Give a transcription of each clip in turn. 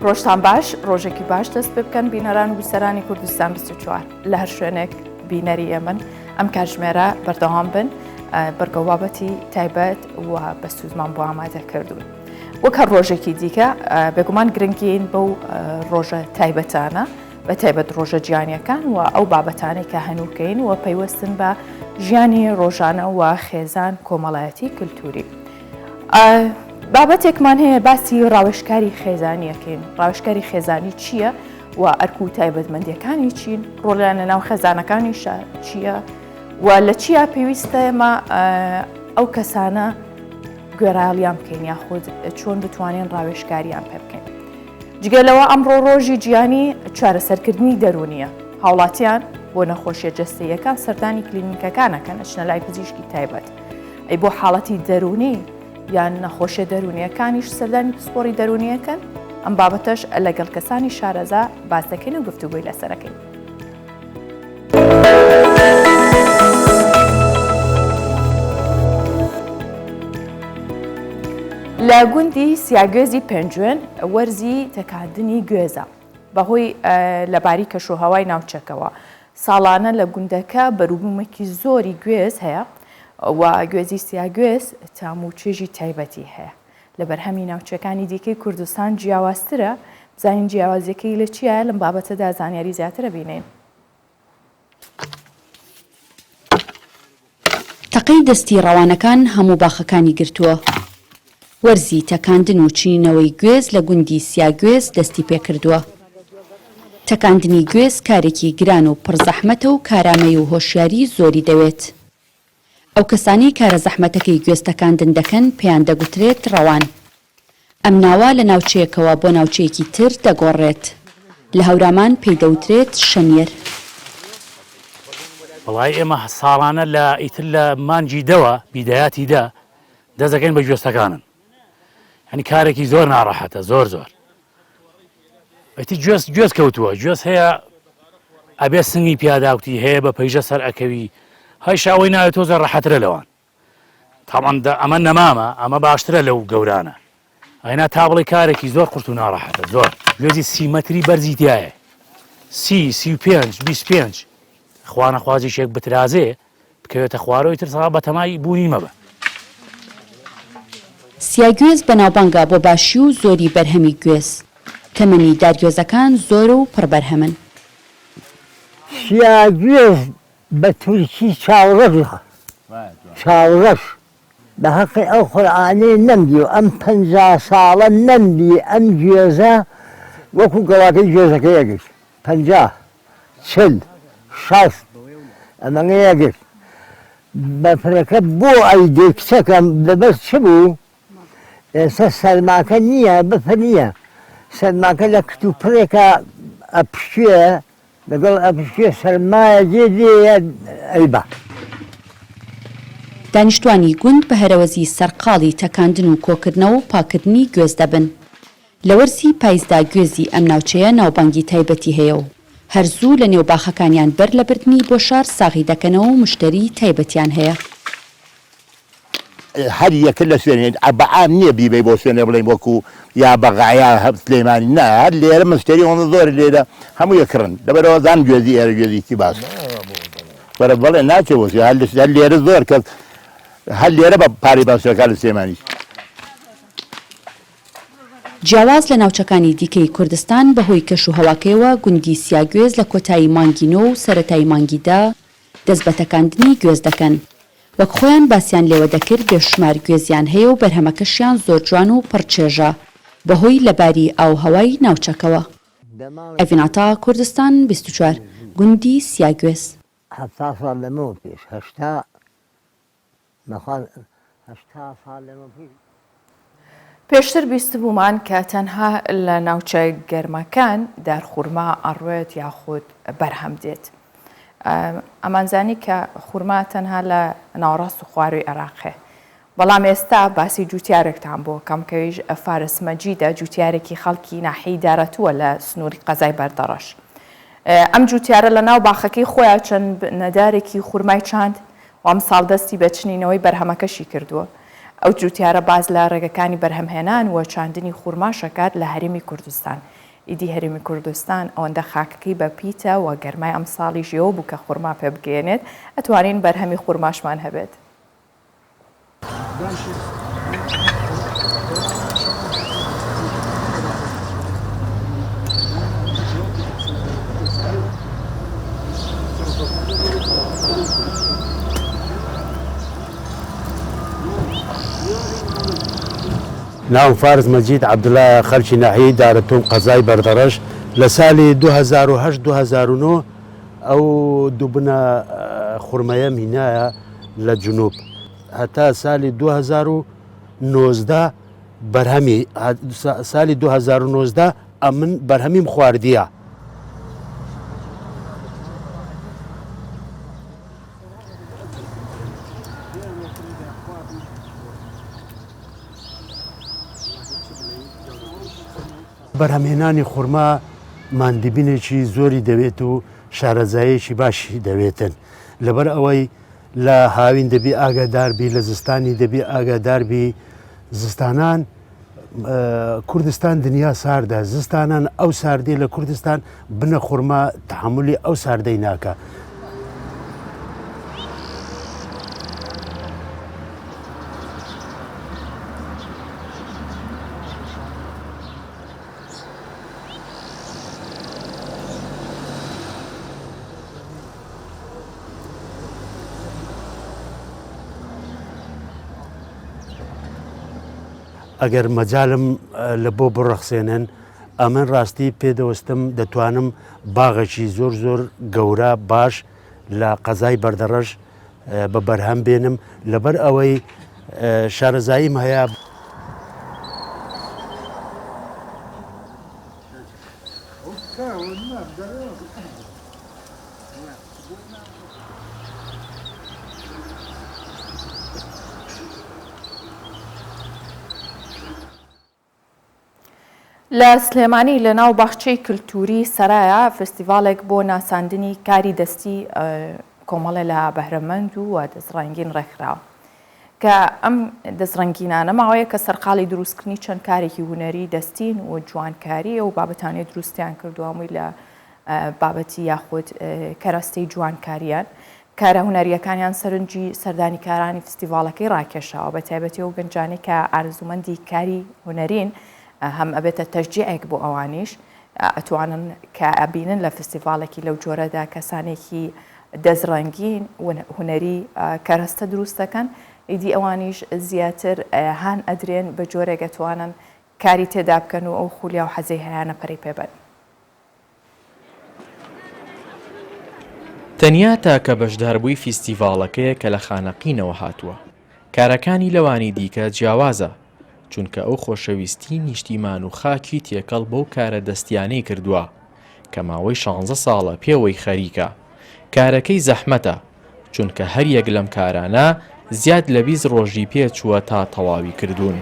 ڕۆژتان باش ڕۆژێکی باش دەست پێ بکەن بینەران و بیسەرانی کوردستان 24 لە هەر شوێنێک بینەری ئێمن ئەم کاتژمێرە بەردەوام بن بەرگە بابەتی تایبەت و بە سوزمان بۆ ئامادە کردوون وەک هەر ڕۆژێکی دیکە بێگومان گرنگین بەو ڕۆژە تایبەتانە بە تایبەت ڕۆژە گیانیەکان و ئەو بابەتانەی کە هەنووکەین و پەیوەستن بە ژیانی ڕۆژانە و خێزان کۆمەڵایەتی کللتوری. بابەتێکمان هەیە باسی ڕاوێژکاری خێزانیەکەین. ڕاوێژکاری خێزانی چییە و ئەرک و تایبەتمەندیەکانی چین، ڕۆڵیان لەناو خێزانەکانیش چییە و لە چیە پێویستە ئێمە ئەو کەسانە گوێڕایاڵیان بکەین یاخود چۆن بتوانین ڕاوێژکاریان پێ بکەین. جگەلەوە ئەمڕۆ ڕۆژی گیانی چارەسەرکردنی دەرونیە. هاوڵاتیان بۆ نەخۆشیە جەستەییەکان سەردانی کلینیکەکانەکەن ئەچنە لای پزیشکی تایبەت. ئەی بۆ حاڵەتی دەرونی یان نەخۆشیە دەرونیەکانیش سەردانی پسپۆری دەرونیەکەن ئەم بابەتەش لەگەڵ کەسانی شارەزا باس دەکەین و گفتوگۆی لەسەرەکەین. لە گوندی سیاگوێزی پێنجوێن وەرزی تەکاندنی گوێزە بەهۆی لەباری کەشوهەوای ناوچەکەوە ساڵانە لە گوندەکە بەروبوومێکی زۆری گوێز هەیە و گوێزی سیاگوێز تام و چێژی تایبەتی هەیە. لە بەرهەمی ناوچەکانی دیکەی کوردستان جیاوازترە بزانین جیاوازیەکەی لە چیە لەم بابەتەدا زانیاری زیاترە بینین. تەقەی دەستی ڕەوانەکان هەموو باخەکانی گرتووە. وەرزی تەکاندن و چینەوەی گوێز لە گوندی سیاگوێز دەستی پێکردووە. تەکاندنی گوێز کارێکی گران و پڕزەحمەتە و کارامەی و هۆشیاری زۆری دەوێت. ئەو کەسانی کارە زەحمەتەکەی گوێز تەکاندن دەکەن پێیان دەگوترێت ڕەوان. ئەم ناوە لە ناوچەیەکەوە بۆ ناوچەیەکی تر دەگۆڕێت. لە هەورامان پێی دەوترێت شەنیێر. وڵای ئێمە ساڵانە لە ئیتر لە مانجی دەوە بیدایاتیدا دەزەکەین بە گوێستەکانن. هەنی کارێکی زۆر ناڕەحەتە زۆر زۆر. ئەتی گوێز کەوتووە گوێز هەیە ئەبێ سنگی پیاداوتی هەیە بە پەیژە سەر ئەکەوی هەی شاوەی ناوێت تۆزە ڕەحەترە لەوان. تاوان ئەمە نەمامە ئەمە باشترە لەو گەورانە. ئەینا تا بڵێ کارێکی زۆر قورت و ناڕەحەتە زۆر. گوێزی سیمەتری بەرزی تایە. 35 25 خوا نەخوازیشێک بترازێ بکەوێتە خوارەوەی تر سەڵا بەتەمای بوونی مەبە. سیاگوێز بەناوبانگا بۆ باشی و زۆری بەرهەمی گوێز. تەمەنی دادگوێزەکان زۆر و پڕبەرهەمن. سیاگوێز بە تورکی چاوڕەش بە حەقی ئەو قورئانەی نەمدی و ئەم 50 ساڵە نەمدی ئەم گوێزە وەکو گەڵاکەی گوێزەکە یەگرت 50 40 60 ئەمەگە یەگرت. بەفرەکە بۆ ئەیدێ کچەکەم دەبەست چ بوو؟ ئێستا سەرماکە نییە بەفر نییە. سەرماکە لە کتوپڕێکە ئەپشتێ لەگەڵ ئەپشتێ سەرمایە دێ ئەیبا. دانیشتوانی گوند بە هەرەوەزی سەرقاڵی تەکاندن و کۆکردنەوە و پاکردنی گوێز دەبن. لە وەرزی پایزدا گوێزی ئەم ناوچەیە ناوبانگی تایبەتی هەیە و هەرزوو لە نێو باخەکانیان بەر لە بردننی بۆ شار ساغی دەکەنەوە و مشتری تایبەتیان هەیە. هەر یەکە لە سوێنێت بەعام نییە بیبێ بۆ سوێنێ بڵێن وەکو یا بەغایا سلێمانی نا هەر لێرە مشتری ئەوە زۆر لێرە هەموو یەکڕن لەبەرەوە زان گوێزی ئێرە گوێزیکی باس بەرە بەڵێ ناچەوە هەر لێرە زۆر کەس هەر لێرە بە پارەی باشەکان لە سلێمانی. جیاواز لە ناوچەکانی دیکەی کوردستان بەهۆی کەش و هەواکەیەوە گوندی سیاگوێز لە کۆتایی مانگینۆ و سەرەتای مانگیدا دەست بە تەکاندنی گوێز دەکەن. وەک خۆیان باسییان لێوە دەکرد بێشمار گوێزیان هەیە و بەرهەمەکەشیان زۆر جوان و پڕچێژە بەهۆی لەباری ئاوهەوای ناوچەکەوە. ئەڤیناتا کوردستان 24 گوندی سیاگوێز. 70 ساڵ لەمەوە پێش 80 ساڵ لەمە پێش پێشتر بیست بوومان کە تەنها لە ناوچە گەرمەکان دارخورما ئەڕوێت یاخود بەرهەم دێت. ئەمانزانی کە خورما تەنها لە ناوەڕاست و خواروی عێراقێ. بەڵام ئێستا باسی جوتیارێکتان بۆ کەمکەویش فارس مەجیدە جوتیارێکی خەڵکی ناحیەی دارەتووە لە سنووری قەزای بەردەڕەش. ئەم جوتیارە لە ناو باخەکەی خۆیان چەند نەدارێکی خورمای چاند و ئەم ساڵ دەستی بە چنینەوەی بەرهەمەکەشی کردووە. ئەو جوتیارە باز لە ڕێگەکانی بەرهەمهێنان و چاندنی خورما شەکات لە هەرێمی کوردستان. ئیدی هەرێمی کوردستان ئەوەندە خاکەکەی بە پیتە و گەرمای ئەم ساڵی ژێوە بوو کە خورما پێ بگەێنێت ئەتوانین بەرهەمی خورماشمان هەبێت. ناو فارز مەجید عەبدوڵای خەلکی ناحیەی دارەتۆم قەزای بەردەڕەش لە ساڵی 2008-2009 ئەو دووبنە خوڕمەیە مینایە لە جنوب هەتا ساڵی 2019 بەرهەمی ساڵی 2019 ئەمن بەرهەمیم خواردیە. بەرهەمهێنانی خوڕما ماندبینێکی زۆری دەوێت و شارەزایەکی باشی دەوێتن لەبەر ئەوەی لە هاوین دەبی ئاگاداربی لە زستانی دەبی ئاگاداربی زستانان کوردستان دنیا ساردە زستانان ئەو ساردی لە کوردستان بنە خوڕما تحملی ئەو ساردەی ناکە. ئەگەر مەجالم لە بۆ بڕەخسێنن ئەمن ڕاستی پێدەوەستم دەتوانم باغێکی زۆر زۆر گەورە باش لە قەزای بەردەڕەش بە بەرهەم بێنم لەبەر ئەوەی شارەزاییم هەیە. لە سلێمانی لە ناو باخچەی کللتوری سەرایە فستیڤالێک بۆ ناساندنی کاری دەستی کۆمەڵە لە بەهرەمەند و دەستڕەنگین ڕێکخراوە کە ئەم دەستڕەنگینانە ماوەیە کە سەرقاڵی دروستکردنی چەند کارێکی هوەری دەستین و جوانکاری و بابەتانێت دروستیان کردووەمووی لە بابەتی یاخود کەرەستەی جوانکاریان کارە هوەریەکانیان سەرنجی سەردانیکارانی فستیڤالەکەی ڕاکێشاوە بە تایبەتی و گەنجانەی کە ئارزومەندی کاری هوەرین هەم ئەبێتە تەشجیعێک بۆ ئەوانیش ئەتوانن کە ئەبینن لە فستیڤالێکی لەو جۆرەدا کەسانێکی دەزڕەنگین هوەری کەرەستە دروست دەکەن ئیدی ئەوانیش زیاتر هان ئەدرێن بە جۆرێک ئەتوانن کاری تێدا بکەن و ئەو خولیا و حەزەی هەیانە پەری پێبن. تەنیا تاکە بەشداربووی فیستیڤالەکەیە کە لە خانەقینەوە هاتووە کارەکانی لەوانی دیکە جیاوازە چونکە ئەو خۆشەویستی نیشتیمان و خاکی تێکەڵ بەو کارە دەستیانەی کردووە کە ماوەی 16 ساڵە پێوەی خەریکە. کارەکەی زەحمەتە چونکە هەر یەک لەم کارانە زیاد لە 20 ڕۆژی پێچووە تا تەواوی کردوون.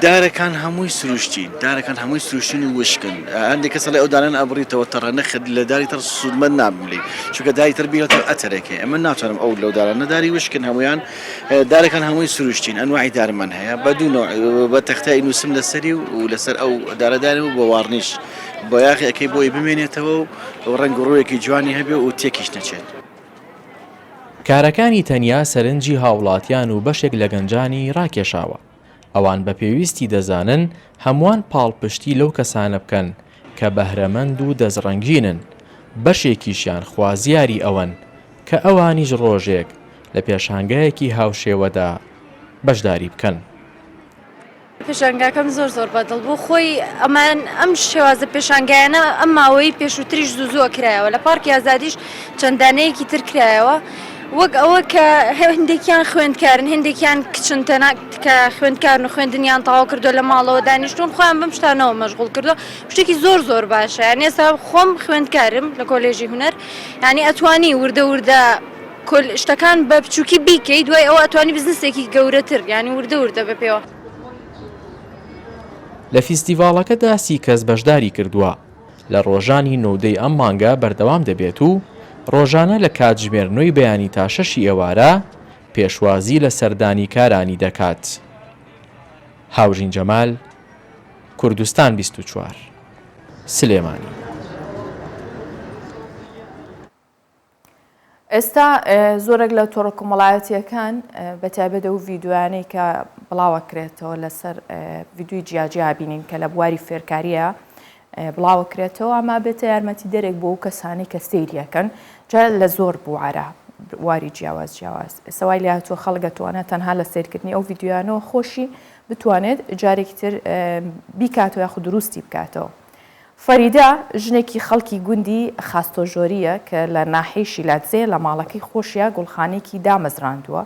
دارەکان هەمووی سروشتین دارەکان هەمووی سروشتین و وشکن هەندێک کەس لە ئەو داران ئەبڕیتەوە تەڕە نەخت لە داری تر سوودمە نابلی چونکە داری تر بیرەوە ئەتەرێکێ ئەمە ناتوانم ئەو لەو دارانە داری وشکن هەمویان دارەکان هەمووی سروشتین ئەنواعی دارمان هەیە بە دوو بە تەختای نووسم لەسەری و لەسەر ئەو دارەدارن و بە واڕنیش بۆ یاخی ئەکەی بۆی بمێنێتەوە و ڕەنگ ڕوویەکی جوانی هەبێ و تێکیش نەچێت. کارەکانی تەنیا سەرنجی هاوڵاتیان و بەشێک لە گەنجانی ڕاکێشاوە ئەوان بە پێویستی دەزانن هەمووان پاڵپشتی لەو کەسانە بکەن کە بەهرەمەند و دەزڕەنگینن بەشێکیشیان خوازیاری ئەوەن کە ئەوانیش ڕۆژێک لە پێشانگایەکی هاوشێوەدا بەشداری بکەن. پێشانگاکەم زۆر بەدڵ بوو خۆی ئەمان ئەم شێوازە پێشانگایانە ئەم ماوەی پێشووتریش زووزووە کرایەوە لە پارکی ئازادیش چەندانەیەکی تر کرایەوە وەک ئەوە کە هەندێکیان خوێندکارن هەندێکیان کچنتەنا کە خوێندکارن و خوێندنیان تەواو کردو لە ماڵەوە دانیشتون خۆیان بەم شتانەوە مەشغوڵ کردو شتێکی زۆر باشە یان ئێستا خۆم خوێندکارم لە کۆلێژی هونەر یعنی ئەتوانی وردە شتەکان بە بچووکی بیکەی دوای ئەوە ئەتوانی بزنسێکی گەورەتر ینی وردە بە پێوە. لە فیستیڤالەکەدا 30 کەس بەشداری کردووە لە ڕۆژانی نۆدەی ئەم مانگە بەردەوام دەبێت و ڕۆژانە لە کاتژمێرنەوەی بەیانی تا 6 ئێوارە پێشوازی لە سەردانی کارانی دەکات. هاوژین جەمال کوردستان 24 سلێمانی. ئێستا زۆرێک لە تۆڕە کۆمەڵایەتیەکان بە تایبەتە و ڤیددیوانەی کە بڵاوەکرێتەوە لەسەر ڤیددیوی جیاجیا بینین کە لە بواری فێرکاریە بڵاوەکرێتەوە ئەما بێتە یارمەتی دەرێک بۆ ئەو کەسانی کە سەیریەکەن جا لە زۆر بوارە واری جیاواز ئێسەوای لە هاتووە خەڵگەتوانێت تەنها لە سیرکردنی ئەو ڤیددیوانەوە خۆشی بتوانێت جارێکی تر بیکاتەوە یاخود دروستی بکاتەوە. فەریدا ژنێکی خەڵکی گوندی خاستۆژۆریە کە لە ناحەی شیلاتزێ لە ماڵەکەی خۆشیە گوڵخانێکی دامەزراندووە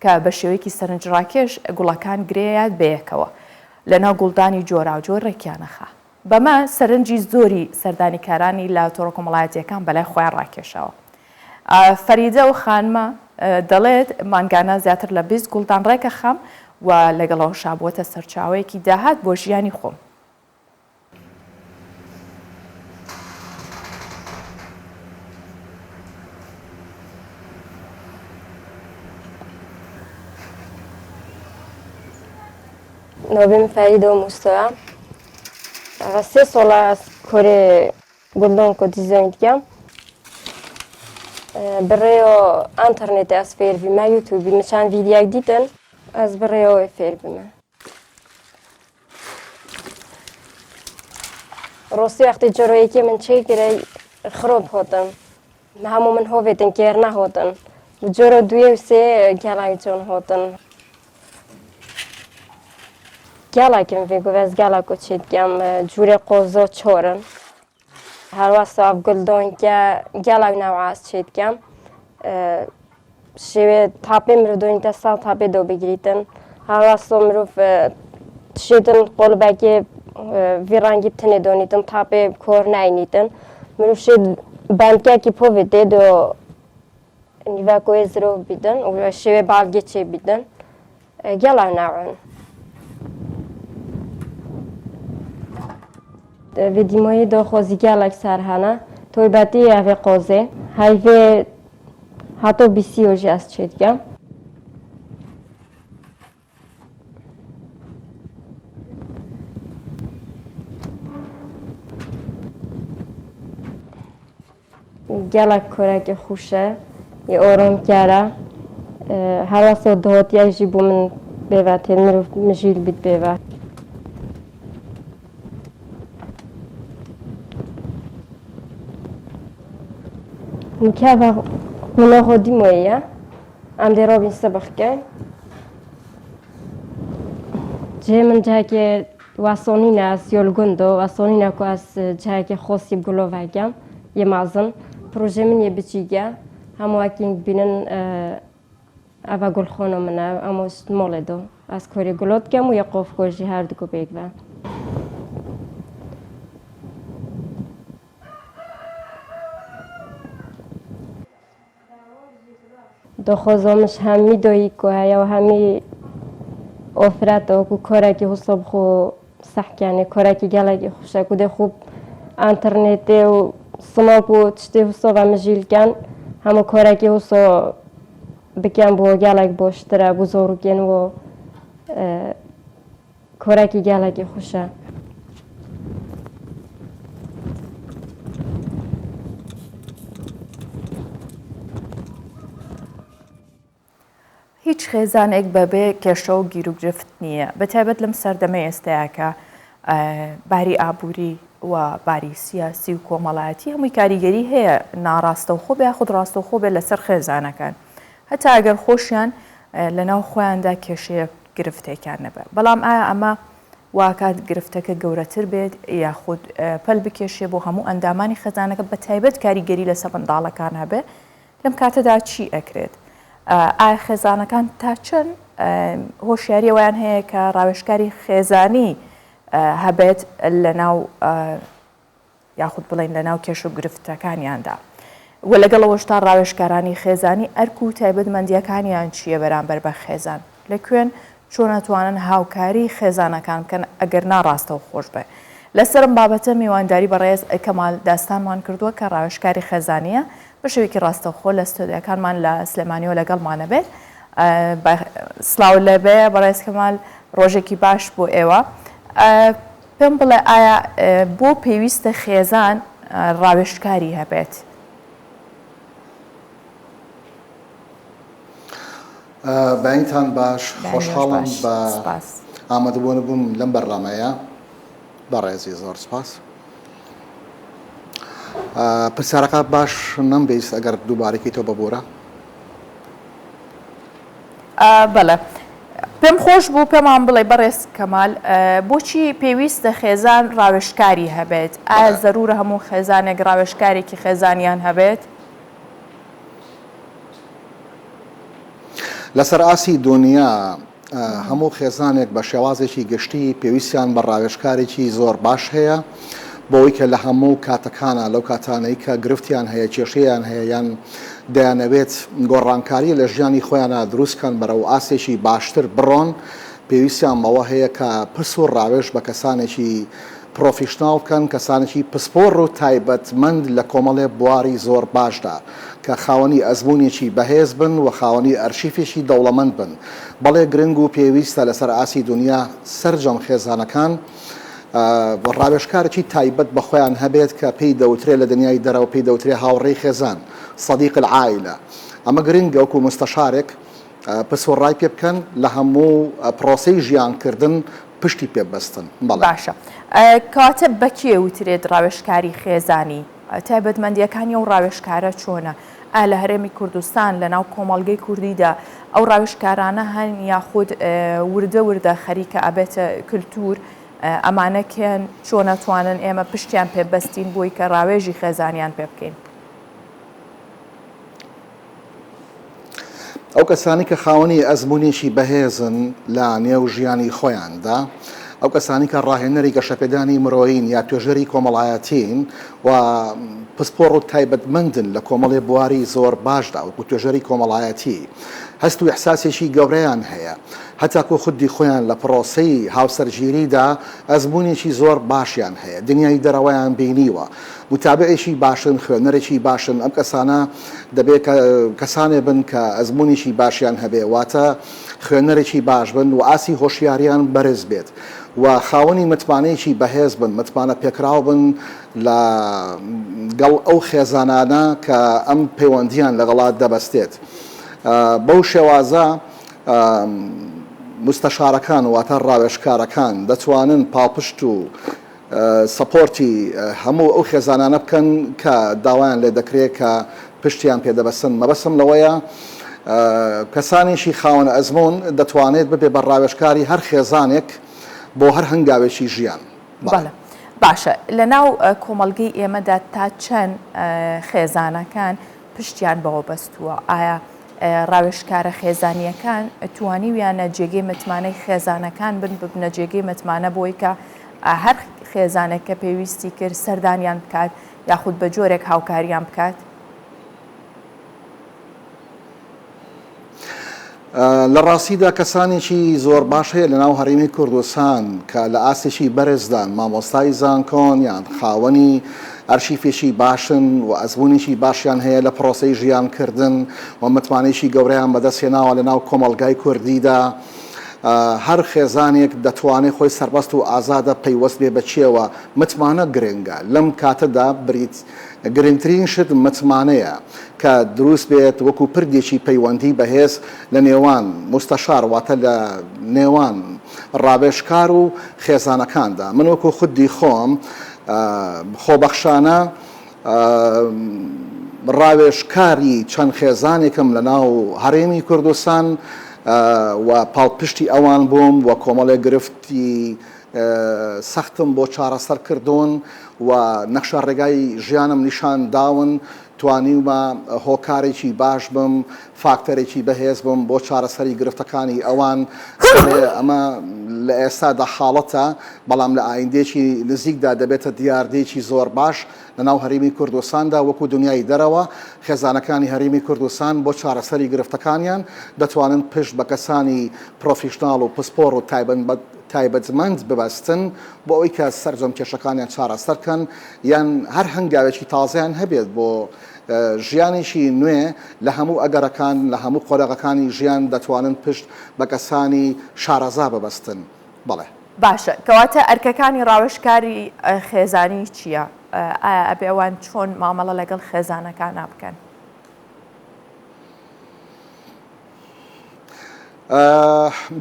کە بە شێوەیەکی سەرنجڕاکێش گوڵەکان گرەیات بەیەکەوە لەناو گوڵدانی جۆراوجۆر ڕێکیانەخا. بەمە سەرنجی زۆری سەردانیکارانی لە تۆڕە کۆمەڵایەتیەکان بەلای خۆیان ڕاکێشەوە. فەریدە و خانمە دەڵێت مانگانە زیاتر لە 20 گوڵدان ڕێکە خەم و لەگەڵەوە شابووەتە سەرچاوەیەکی داهات بۆ ژیانی خۆم. ناویم فریدا موسا و 3 سال از کار گلدان کو دیزاین کردم. برای اینترنت از فیلم ما یوتیوبی نشان ویدیو دیدن از برای فیلم راستی وقتی جرایی که من چه کردم خراب هاتم همون من هویتن کار نهاتن جرا دوی و 3 گلای جان هاتن گلکم ویگو از گلکو چید کم جوری قوزا چورن هر وقت آب گلدان که گلای نوعاز چید کم شیوه تاپی مردونی تسال تاپی دو بگیریدن هر وقت مروف شیدن قلبکی ویرانگی تنی دونیدن تاپی کور نینیدن مروف شید بندکه کی پویده دو نیوه کوی زرو بیدن و شیوه بالگی چی بیدن گلای نوعن ویدیوی دو خوزی گلک سرهانه توی باتی اوه قوزه هایوه حتی بیسیوژی از چیدگم گلک کرک خوشه یه آرام کرده هر وقت دهات یک جیبو من بیوه مروف مجیل بید بیوه مكابا هنا غادي مويا ام دي روبين سبخكاي جي من جاكي واسونينا از يولغوندو واسونينا كو از جاكي خوسي بغلوفاكام يمازن بروجي من يبتيجا همو اكين بينن افا غولخونو منا اموس مولدو از كوري غلوت كام ويقوف كوجي هاردكو بيكوا دخوازمش همی دایی که یا همی آفرت و کاری که حساب خو سحکانی کاری که گلگی خوشه کده خوب اینترنت و سماق و چتی حساب مجیل کن همه کاری که حساب بکن با گلگ باشتره بزرگین و کاری که گلگی خوشه هیچ خێزانێک بەبێ کێشە و گیرروگرفت نییە بە تایبەت لەم سەردەمە ئێستاکە باری ئابووری و باری سیاسی و کۆمەڵایەتی هەمووی کاریگەری هەیە ناڕاستەوخۆ بێ خود ڕاستەوخۆ بێت لەسەر خێزانەکان هەتا ئەگەر خۆشیان لەناو خۆیاندا کێشەیە گرفتێکیان نەبێ بەڵام ئایا ئەمە واکات گرفتەکە گەورەتر بێت یاخود پەل بکێشێ بۆ هەموو ئەندامانی خێزانەکە بە تایبەت کاریگەری لەسەر منداڵەکان هەبێ لەم کاتەدا چی ئەکرێت ئایا خێزانەکان تا چەند هۆشیاریەوەیان هەیە کە ڕاوێژکاری خێزانی هەبێت لەناو یاخود بڵێن لەناو کێش و گرفتەکانیاندا و لەگەڵەوەش تا ڕاوێژکارانی خێزانی ئەرک و تایبەتمەندیەکانیان چییە بەرامبەر بە خێزان لەکوێن چۆن ئەتوانن هاوکاری خێزانەکان بکەن ئەگەر ناڕاستە و خۆش بێ لەسەرم بابەتە میوانداری بەڕێز کەمال داستانمان کردووە کە ڕاوێژکاری خێزانیە بە شێوەیەکی ڕاستەوخۆ لە ستۆدیۆکانمان لە سلێمانیەوە لەگەڵمانە بێت سڵاو لەبێ بەڕێز کەمال ڕۆژێکی باش بۆ ئێوە پێم بڵێ ئایا بۆ پێویستە خێزان ڕاوێژکاری هەبێت؟ بەینتان باش خۆشحاڵم بە ئامادەبوون بووم لەم بەرنامەیە بەڕێزی زۆر سپاس. پرسیارەکە باش نەمبیست ئەگەر دووبارێکی تۆ ببوورە. بەڵێ پێم خۆش بوو پێمان بڵێ بەڕێز کەمال بۆچی پێویستە خێزان ڕاوێژکاری هەبێت؟ ئایا زەرورە هەموو خێزانێک ڕاوێژکارێکی خێزانیان هەبێت؟ لەسەر ئاسی دنیا هەموو خێزانێک بە شێوازێکی گشتی پێویستیان بە ڕاوێژکارێکی زۆر باش هەیە بۆەوەی کە لە هەموو کاتەکانە لەو کاتانەی کە گرفتیان هەیە کێشەیان هەیە یان دەیانەوێت گۆڕانکاری لە ژیانی خۆیانە دروستکەن بەرەو ئاسێکی باشتر بڕۆن پێویستیان بەوە هەیە کە پرس و ڕاوێژ بە کەسانێکی پرۆفیشناڵ بکەن کەسانێکی پسپۆڕ و تایبەتمەند لە کۆمەڵێ بواری زۆر باشدا کە خاوەنی ئەزمموونێکی بەهێز بن و خاوەنی ئەرشیفێکی دەوڵەمەند بن بەڵێ گرنگ و پێویستە لەسەر ئاسی دنیا سەرجەم خێزانەکان ڕاوێژکارێکی تایبەت بە خۆیان هەبێت کە پێی دەوترێ لە دنیای دەرەوە پێی دەوترێ هاوڕێی خێزان صدیق العائلە ئەمە گرنگە وەکو مستەشارێک پسوڕای پێ بکەن لە هەموو پرۆسەی ژیانکردن پشتی پێبەستن. باشە کاتە بەکێ وترێت ڕاوێژکاری خێزانی تایبەتمەندیەکانی ئەو ڕاوێژکارە چۆنە؟ لە هەرێمی کوردستان لە ناو کۆمەڵگەی کوردیدا ئەو ڕاوێژکارانە هەن یاخود وردە وردە خەریکە ئەبێتە کللتور ئەمانەکەن چۆن نەتوانن ئێمە پشتیان پێبەستین بۆی کە ڕاوێژی خێزانیان پێ بکەین؟ ئەو کەسانی کە خاوەنی ئەزمموونێکی بەهێزن لە نێو ژیانی خۆیاندا ئەو کەسانی کە ڕاهێنەری گەشەپێدانی مرۆین یا توێژەری کۆمەڵایەتین و پسپۆڕ و تایبەتمەندن لە کۆمەڵێ بواری زۆر باشدا وەکو توێژەری کۆمەڵایەتی هەست و ئیحساسێکی گەورەیان هەیە هەتاکو خودی خۆیان لە پرۆسەی هاوسەرگیریدا ئەزمموونێکی زۆر باشیان هەیە دنیای دەرەوەیان بینیوە متابعێکی باشن خوێنەرێکی باشن ئەم کەسانە دەبێت کەسانێ بن کە ئەزمموونێکی باشیان هەبێ واتە خوێنەرێکی باش بن و ئاسی هۆشیاریان بەرز بێت و خاوەنی متمانەیەکی بەهێز بن متمانە پێکراو بن لە گەڵ ئەو خێزانانە کە ئەم پەیوەندیان لەگەڵات دەبەستێت. بەو شێوازە مستەشارەکان واتە ڕاوێژکارەکان دەتوانن پاڵپشت و سەپۆرتی هەموو ئەو خێزانانە بکەن کە داوایان لێ دەکرێت کە پشتیان پێدەبەسن. مەبەسم لەوەیە کەسانێکی خاوەن ئەزممون دەتوانێت ببێ بە ڕاوێژکاری هەر خێزانێک بۆ هەر هەنگاوێکی ژیان. باشە لە ناو کۆمەڵگەی ئێمەدا تا چەند خێزانەکان پشتیان بەوە بەستووە؟ ئایا ڕاوێژکارە خێزانیەکان توانیویانە جێگەی متمانەی خێزانەکان بن ببنە جێگەی متمانە بۆی کە هەر خێزانێک کە پێویستی کرد سەردانیان بکات یاخود بە جۆرێک هاوکاریان بکات؟ لە ڕاستیدا کەسانێکی زۆر باش هەیە لە ناو هەرێمی کوردستان کە لە ئاسێکی بەرزدان مامۆستای زانکۆن یان خاوەنی ئەرشیفێکی باشن و ئەزمموونێکی باشیان هەیە لە پرۆسەی ژیانکردن و متمانەیەکی گەورەیان بەدەستێناوە لە ناو کۆمەڵگای کوردیدا هەر خێزانێک دەتوانێت خۆی سەربەست و ئازادە پەیوەست بێ بەچیەوە متمانە گرنگە لەم کاتەدا بریت گرنگترین شت متمانەیە کە دروست بێت وەکو پردێکی پەیوەندی بەهێز لە نێوان مستەشار واتە لە نێوان ڕاوێژکار و خێزانەکاندا. من وەکو خودی خۆم خۆبەخشانە ڕاوێژکاری چەند خێزانێکم لە ناو هەرێمی کوردستان و پاڵپشتی ئەوان بووم و کۆمەڵێ گرفتی سەختم بۆ چارەسەرکردوون و نەخشە ڕێگای ژیانم نیشان داون توانیمە هۆکارێکی باش بم فاکتەرێکی بەهێز بم بۆ چارەسەری گرفتەکانی ئەوان. ئەمە لە ئێستادا حاڵەتە بەڵام لە ئایندێکی نزیکدا دەبێتە دیاردەیەکی زۆر باش لە ناو هەرێمی کوردستاندا وەکو دنیای دەرەوە خێزانەکانی هەرێمی کوردستان بۆ چارەسەری گرفتەکانیان دەتوانن پشت بە کەسانی پرۆفیشناڵ و پسپۆڕ و تایبەتمەند ببەستن بۆ ئەوەی کە سەرجەم کێشەکانیان چارەسەرکەن یان هەر هەنگاوێکی تازەیان هەبێت بۆ ژیانێکی نوێ لە هەموو ئەگەرەکان لە هەموو قۆرەغەکانی ژیان دەتوانن پشت بە کەسانی شارەزا ببەستن. بەڵێ باشە کەواتە ئەرکەکانی ڕاوێژکاری خێزانی چییە؟ ئایا ئەبێ ئەوان چۆن مامەڵە لەگەڵ خێزانەکان بکەن؟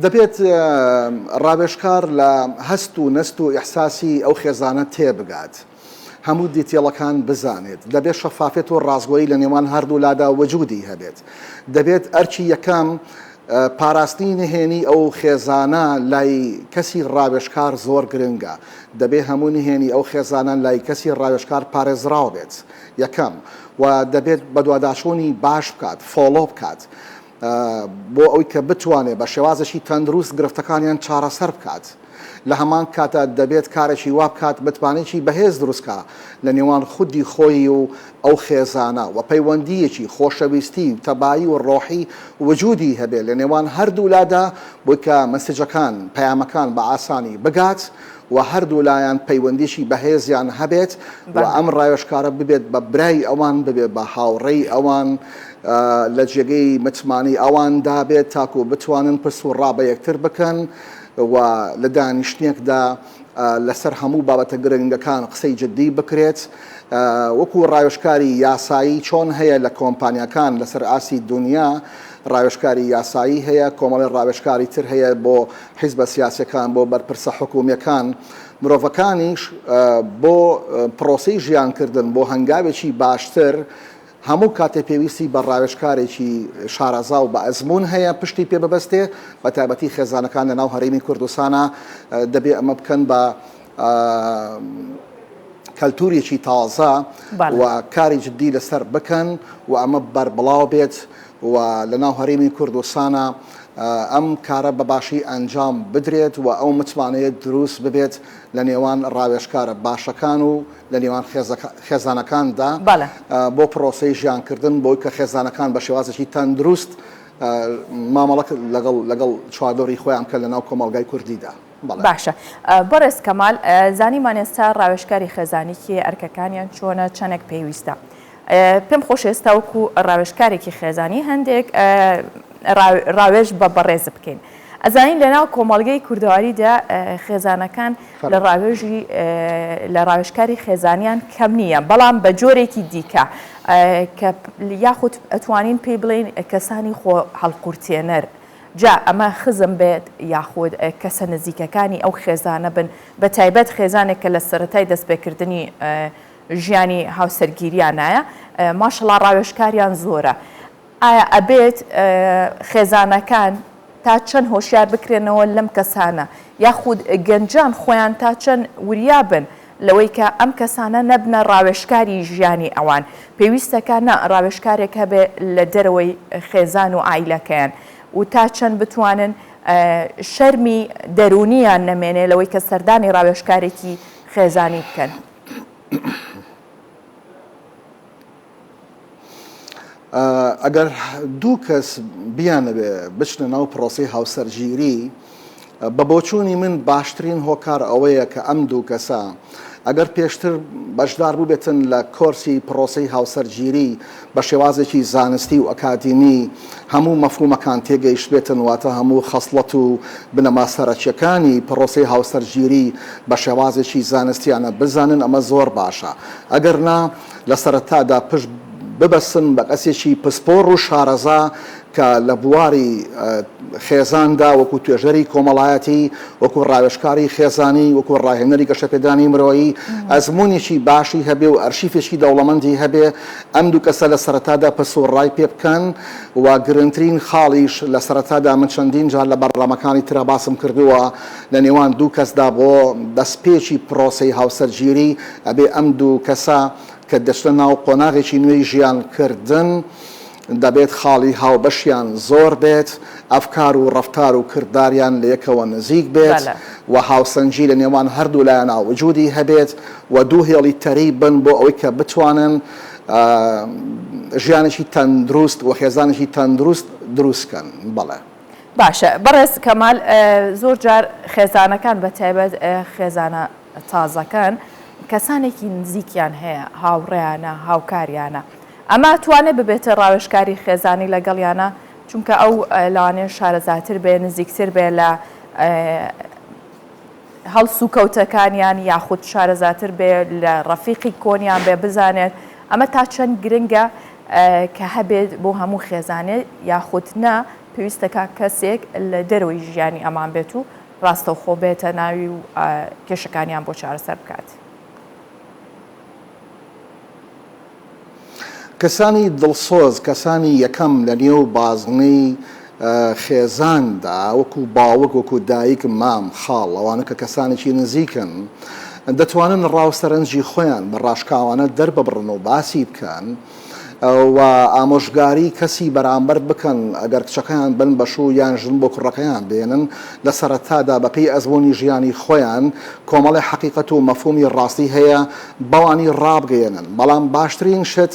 دەبێت ڕاوێژکار لە هەست و نەست و ئیحساسی ئەو خێزانە تێبگات هەموو دیتێڵەکان بزانێت دەبێت شەفافێت و ڕازگۆیی لە نێوان هەردوو لادا وجودی هەبێت دەبێت ئەرچی یەکەم پاراستنی نهێنی ئەو خێزانە لای کەسی ڕاوێژکار زۆر گرنگە دەبێت هەموو نهێنی ئەو خێزانە لای کەسی ڕاوێژکار پارێزراو بێت یەکەم و دەبێت بە دوواداشۆنی باش بکات فۆڵۆ بکات بۆ ئەوی کە بتوانێت بە شێوازەشی تەندروست گرفتەکانیان چارەسەر بکات لە هەمان کاتە دەبێت کارێکی وا بکات بتوانێکی بەهێز دروستکە لە نێوان خودی خۆی و ئەو خێزانە و پەیوەندیەکی خۆشەویستی و تەبایی و ڕۆحی وجودی هەبێت لە نێوان هەردوو لادا بۆی کە مەسیجەکان پەیامەکان بە ئاسانی بگات و هەردوو لایەن پەیوەندیشی بەهێزیان هەبێت و ئەم ڕاوێژکارە ببێت بە برای ئەوان ببێت بە هاوڕێی ئەوان لە جێگەی متمانی ئەواندا بێت تاکو بتوانن پرس و ڕابە یەکتر بکەن و لە دانیشتێکدا لەسەر هەموو بابەتە گرنگەکان قسەی جددی بکرێت وەکو ڕاوێژکاری یاسایی چۆن هەیە لە کۆمپانیەکان لەسەر ئاسی دنیا ڕاوێژکاری یاسایی هەیە کۆمەڵی ڕاوێژکاری تر هەیە بۆ حیزبە سیاسیەکان بۆ بەرپرسە حکوومیەکان مرۆڤەکانیش بۆ پرۆسەی ژیانکردن بۆ هەنگاوێکی باشتر هەموو کاتێ پێویستی بە ڕاوێژکارێکی شارەزا و بە ئەزمون هەیە پشتی پێ ببەستێ بە تایبەتی خێزانەکان لە ناو هەرێمی کوردستانە دەبێ ئەمە بکەن بە کەلتوریەکی تازە و کاری جددی لەسەر بکەن و ئەمە بەربڵاو بێت و لە ناو هەرێمی کوردستانە ئەم کارە بەباشی ئەنجام بدرێت و ئەو متمانەیە دروست ببێت لە نێوان ڕاوێژکارە باشەکان و لە نێوان خێزانەکاندا بۆ پرۆسەی ژیانکردن بۆی کە خێزانەکان بە شێوازێکی تەندروست مامەڵک لەگەڵ چوادۆری خۆیان کە لە ناو کۆمەڵگای کوردیدا. باشە بەڕێز کەمال زانیمان ئێستا ڕاوێژکاری خێزانێکی ئەرکەکانیان چۆنە چەندێک پێویستە پێم خۆش ئێستا وەکو ڕاوێژکارێکی خێزانی هەندێک ڕاوێژ بە بەڕێز بکەین ئەزانین لەناو کۆمەڵگەی کوردەواریدا خێزانەکان لە ڕاوێژکاری خێزانیان کەم نییە بەڵام بە جۆرێکی دیکە کە یاخود ئەتوانین پێی بڵێن کەسانی خۆ هەڵقورتێنەر جا ئەمە خزم بێت یاخود کەسە نزیکەکانی ئەو خێزانە بن بە تایبەت خێزانێک کە لە سەرەتای دەستپێکردنی ژیانی هاوسەرگیریانایە ماشەڵڵا ڕاوێژکاریان زۆرە ئایا ئەبێت خێزانەکان تا چەند هۆشیار بکرێنەوە لەم کەسانە یاخود گەنجان خۆیان تا چەند وریابن لەوەی کە ئەم کەسانە نەبنە ڕاوێژکاری ژیانی ئەوان پێویستەکە نە ڕاوێژکارێک هەبێ لە دەرەوەی خێزان و ئایلەکەیان و تا چەند بتوانن شەرمی دەرونیان نەمێنێ لەوەی کە سەردانی ڕاوێژکارێکی خێزانی بکەن. ئەگەر دوو کەس بیانەوێ بچنە ناو پرۆسی هاوسەرگیری بە بۆچوونی من باشترین هۆکار ئەوەیە کە ئەم دوو کەسە ئەگەر پێشتر بەشدار بووبێتن لە کۆرسی پرۆسی هاوسەرگیری بە شێوازێکی زانستی و ئەکادیمی هەموو مەفهومەکان تێگەیشت بێتن واتە هەموو خەسڵەت و بنەما سەرەکیەکانی پرۆسی هاوسەرگیری بە شێوازێکی زانستیانە بزانن ئەمە زۆر باشە ئەگەر نا لە سەرەتادا پشت ببەسن بە کەسێکی پسپۆڕ و شارەزا کە لە بواری خێزاندا وەکو توێژەری کۆمەڵایەتی وەکو ڕاوێژکاری خێزانی وەکو ڕاهێنەری گەشەپێدانی مرۆیی ئەزمونێکی باشی هەبێ و ئەرشیفێکی دەوڵەمەندی هەبێ ئەم دوو کەسە لە سەرەتادا پس و ڕای پێ بکەن و گرنگترین خاڵیش لە سەرەتادا من چەندین جار لە بەرنامەکانی ترا باسم کردووە لە نێوان دوو کەسدا بۆ دەستپێکی پرۆسەی هاوسەرگیری ئەبێ ئەم دوو کەسە کە دەچنە ناو قۆناغێکی نوێی ژیانکردن دەبێت خاڵی هاوبەشیان زۆر بێت ئەفکار و ڕەفتار و کردداریان لە یەکەوە نزیک بێت و هاوسەنجی لە نێوان هەردوو لایەنە وجودی هەبێت و دوو هێڵی تەری بن بۆ ئەوەی کە بتوانن ژیانێکی تەندروست و خێزانێکی تەندروست دروستکەن. بەڵێ باشە بەڕێز کەمال زۆر جار خێزانەکان بە تایبەت خێزانە تازەکان کەسانێکی نزیکیان هەیە هاوڕێیانە هاوکاریانە ئەمە توانێت ببێتە ڕاوێژکاری خێزانی لەگەڵیانە چونکە ئەو لەوانەیە شارەزاتر بێ نزیکتر بێ لە هەڵس و کەوتەکانیان یاخود شارەزاتر بێ لە ڕەفیقی کۆنیان بێ بزانێت ئەمە تا چەند گرنگە کە هەبێت بۆ هەموو خێزانێت یاخود نا پێویستەکە کەسێک لە دەرەوەی ژیانی ئەمان بێت و ڕاستەوخۆ بێتە ناوی و کێشەکانیان بۆ چارەسەر بکات. کەسانی دڵسۆز کەسانی یەکەم لە نێو بازنەی خێزاندا وەکو باوک وەکو دایک مام خاڵ ئەوانە کە کەسانێکی نزیکن دەتوانن ڕاوسەرنجی خۆیان بە ڕاشکاوانە دەرببڕن و باسی بکەن و ئامۆژگاری کەسی بەرامبەر بکەن ئەگەر کچەکەیان بن بەشوو یان ژن بۆ کوڕەکەیان بێنن لە سەرەتادا بەپێی ئەزمموی ژیانی خۆیان کۆمەڵی حەقیقەت و مەفهومی ڕاستی هەیە بەوانی ڕابگەێنن بەڵام باشترین شت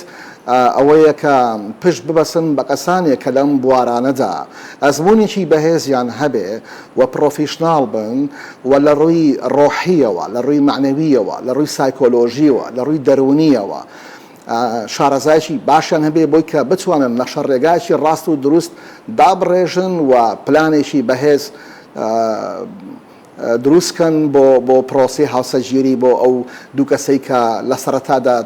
ئەوەیە کە پشت ببەسن بە کەسانێک کە لەم بوارانەدا ئەزمموونێکی بەهێزیان هەبێ و پرۆفیشناڵ بن و لە ڕووی ڕۆحیەوە لە ڕووی معنەویەوە لە ڕووی سایکۆلۆژیەوە لە ڕووی دەرونیەوە شارەزایکی باشیان هەبێ بۆی کە بتوانن نەخشە ڕێگایکی ڕاست و دروست دابڕێژن و پلانێکی بەهێز دروستکەن بۆ پرۆسی هاوسەرگیری بۆ ئەو دوو کەسەی کە لە سەرەتادا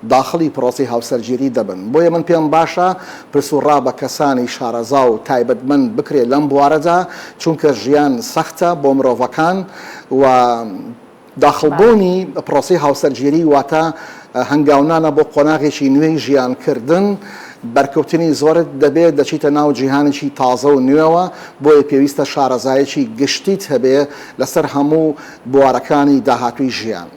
داخلی پرۆسی هاوسەرگیری دەبن بۆیە من پێم باشە پرسوڕا بە کەسانی شارەزا و تایبەتمەند بکرێت لەم بوارەدا چونکە ژیان سەختە بۆ مرۆڤەکان و داخڵبوونی پرۆسی هاوسەرگیری واتە هەنگاونانە بۆ قۆناغێکی نوێی ژیانکردن بەرکەوتنی زۆرت دەبێت دەچیتە ناو جیهانێکی تازە و نوێەوە بۆیە پێویستە شارەزایەکی گشتیت هەبێ لەسەر هەموو بوارەکانی داهاتووی ژیان.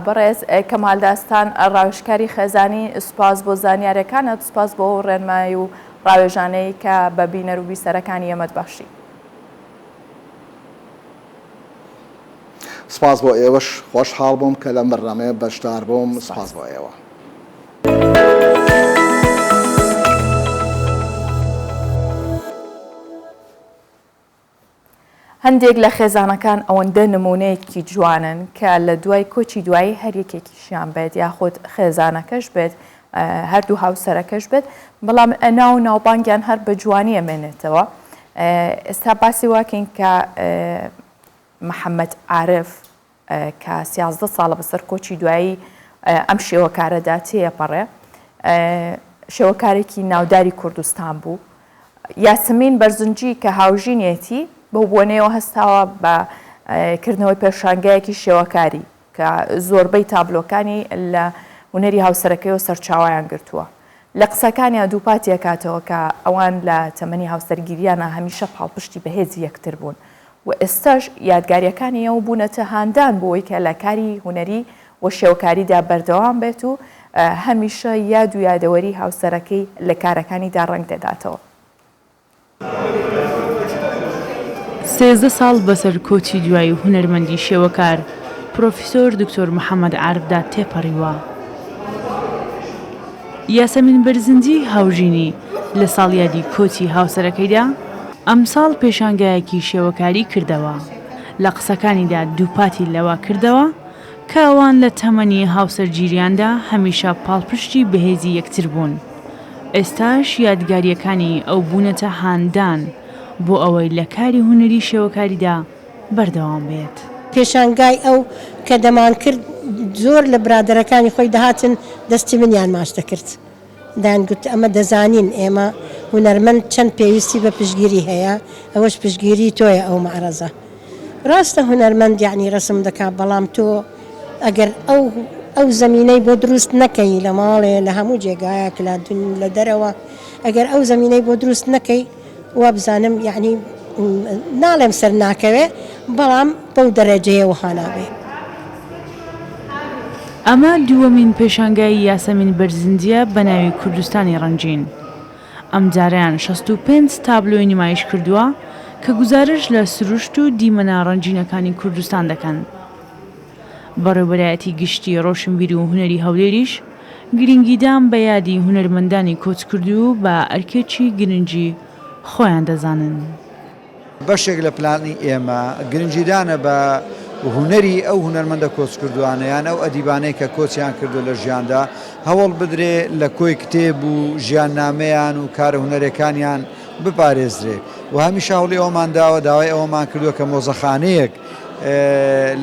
بەڕێز کەمالداستان ڕاوشکاری خێزانی سوپاس بۆ زانیاریەکانت سوپاس بۆ ڕێنمایی و ڕاوێژانەی کە بە بینەر و بیسەرەکانی ئێمەت باشی. سپاس بۆ ئێوەش خۆشحاڵ بووم کە لەم بەرنامەیە بەشدار بووم. سپاس بۆ ئێوە. هەندێک لە خێزانەکان ئەوەندە نمونەیەکی جوانن کە لە دوای کۆچی دوایی هەریەکێکیشیان بێت یاخود خێزانەکەش بێت هەردوو هاوسەرەکەش بێت بەڵام ئەنا و ناوبانگیان هەر بە جوانی ئەمێنێتەوە. ئێستا باسی واکەین کە محەممەد عارف کە 13 ساڵە بەسەر کۆچی دوایی ئەم شێوەکارەدا تێپەڕێ شێوەکارێکی ناوداری کوردستان بوو. یاسمین بەرزنجی کە هاوژینێتی بەو بۆنەوە هەستاوە بە کردنەوەی پێشانگایەکی شێوەکاری کە زۆربەی تابلۆکانی لە هونەری هاوسەرەکەیەوە سەرچاوایان گرتووە. لە قسەکانیان دووپاتی ئەکاتەوە کە ئەوان لە تەمەنی هاوسەرگیریانە هەمیشە پاڵپشتی بەهێزی یەکتر بوون و ئێستاش یادگاریەکانی ئەو بوونەتە هاندان بۆی کە لە کاری هونەری و شێوەکاریدا بەردەوام بێت و هەمیشە یاد و یادەوەری هاوسەرەکەی لە کارەکانیدا ڕنگ دەداتەوە. 13 ساڵ بەسەر کۆچی دوایی هونەرمەندی شێوەکار پرۆفیسۆر دکتۆر محەممەد عارفدا تێپەڕیوە. یاسەمین بەرزنجی هاوژینی لە ساڵیادی کۆچی هاوسەرەکەیدا ئەمساڵ پێشانگایەکی شێوەکاری کردەوە. لە قسەکانیدا دووپاتی لەوە کردەوە کە ئەوان لە تەمەنی هاوسەرگیریاندا هەمیشە پاڵپشتی بەهێزی یەکتر بوون. ئێستاش یادگاریەکانی ئەو بوونەتە هاندان بۆ ئەوەی لە کاری هونەری شێوەکاریدا بەردەوام بێت. پێشانگای ئەو کە دەمان کرد زۆر لە برادەرەکانی خۆی دەهاتن دەستی منیان ماچ دەکرد. دایانگوت ئەمە دەزانین ئێمە هونەرمەند چەند پێویستی بە پشتگیری هەیە ئەوەش پشتگیری تۆیە ئەو مەعرەزە. ڕاستە هونەرمەند یعنی ڕسم دەکات بەڵام تۆ ئەگەر ئەو زەمینەی بۆ دروست نەکەی لە ماڵێ لە هەموو جێگایە لە دەرەوە ئەگەر ئەو زەمینەی بۆ دروست نەکەی وا بزانم یعنی ناڵێم سەر ناکەوێ بەڵام بەو دەرەجەیە وها نابێ. ئەمە دووەمین پێشانگای یاسەمین بەرزنجیە بە ناوی کوردستانی ڕەنجین. ئەم جاریان 65 تابلۆی نمایش کردووە کە گزارش لە سروشت و دیمەنە ڕەنجینەکانی کوردستان دەکەن. بەڕێوەبەرایەتی گشتی ڕۆشنبیری و هونەری هەولێریش گرنگیدان بە یادی هونەرمەندانی کۆچکردو و بە ئەرکێکی گرنگی خۆیان دەزانن. بەشێک لە پلانی ئێمە گرنگیدانە بە هونەری ئەو هونەرمەندە کۆچ کردوانەیان ئەو ئەدیبانەی کە کۆچیان کردو لە ژیاندا هەوڵ بدرێ لە کۆی کتێب و ژیاننامەیان و کارە هونەرەکانیان بپارێزرێ و هەمیشە هەوڵی ئەومان داوە داوای ئەوەمان کردووە کە مۆزەخانەیەک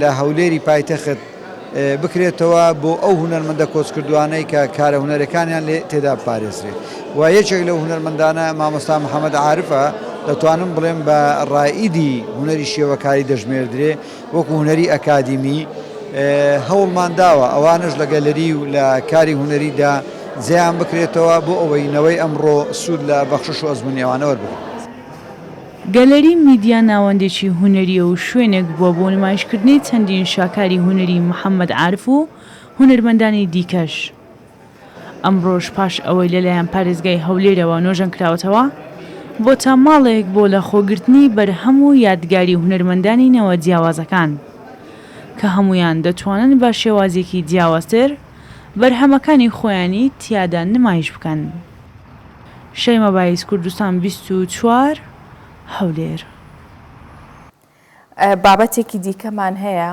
لە هەولێری پایتەخت بکرێتەوە بۆ ئەو هونەرمەندە کۆچکردوانەی کە کارە هونەرەکانیان لێ تێدا پارێزرێت و یەکێک لەو هونەرمەندانە مامۆستا محەممەد عارفە دەتوانم بڵێم بە ڕائیدی هونەری شێوەکاری دەژمێردرێ وەکو هونەری ئەکادیمی هەوڵمان داوە ئەوانش لە گەلەری و لە کاری هونەریدا جیان بکرێتەوە بۆ ئەوەی نەوەی ئەمڕۆ سوود لە بەخشش و ئەزمونیەوانە وەربگرێت. گەلەری میدیا ناوەندێکی هونەریە و شوێنێک بووە بۆ نمایشکردنی چەندین شاکاری هونەری محەممەد عارف و هونەرمەندانی دیکەش. ئەمڕۆژ پاش ئەوەی لەلایەن پارێزگای هەولێرەوە نۆژەن کراوەتەوە بۆ تا ماڵێک بۆ لە خۆگرتنی بەرهەم و یادگاری هونەرمەندانی نەوە جیاوازەکان کە هەمویان دەتوانن بە شێوازێکی جیاوازتر بەرهەمەکانی خۆیانی تیادا نمایش بکەن. شەیمە بایس، کوردستان 24 هەولێر. بابەتێکی دیکەمان هەیە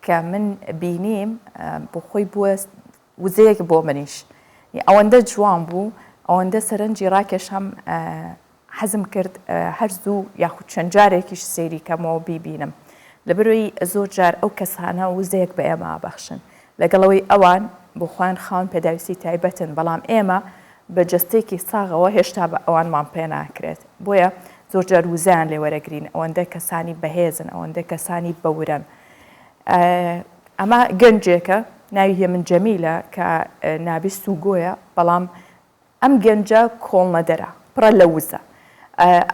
کە من بینیم بۆ خۆی بووە وزەیەک بۆ منیش ئەوەندە جوان بوو، ئەوەندە سەرنجی ڕاکێش هەم حەزم کرد هەر زوو یاخود چەند جارێکیش سێری کەمەوە بیبینم لەبەرەوەی زۆر جار ئەو کەسانە وزەیەک بە ئێمە بەخشن لەگەڵەوەی ئەوان بۆ خۆیان خاون پێداویستی تایبەتن، بەڵام ئێمە بە جەستێکی ساغەوە هێشتا بە ئەوانمان پێ ناکرێت. بۆیە زۆر جار وزیان لێ وەرەگرین، ئەوەندە کەسانی بەهێزن، ئەوەندە کەسانی بەورن. ئەمە گەنجێکە ناوی هێ من جەمیلە کە نابیست و گۆیە، بەڵام ئەم گەنجە کۆڵنەدەرە پڕە لە وزە.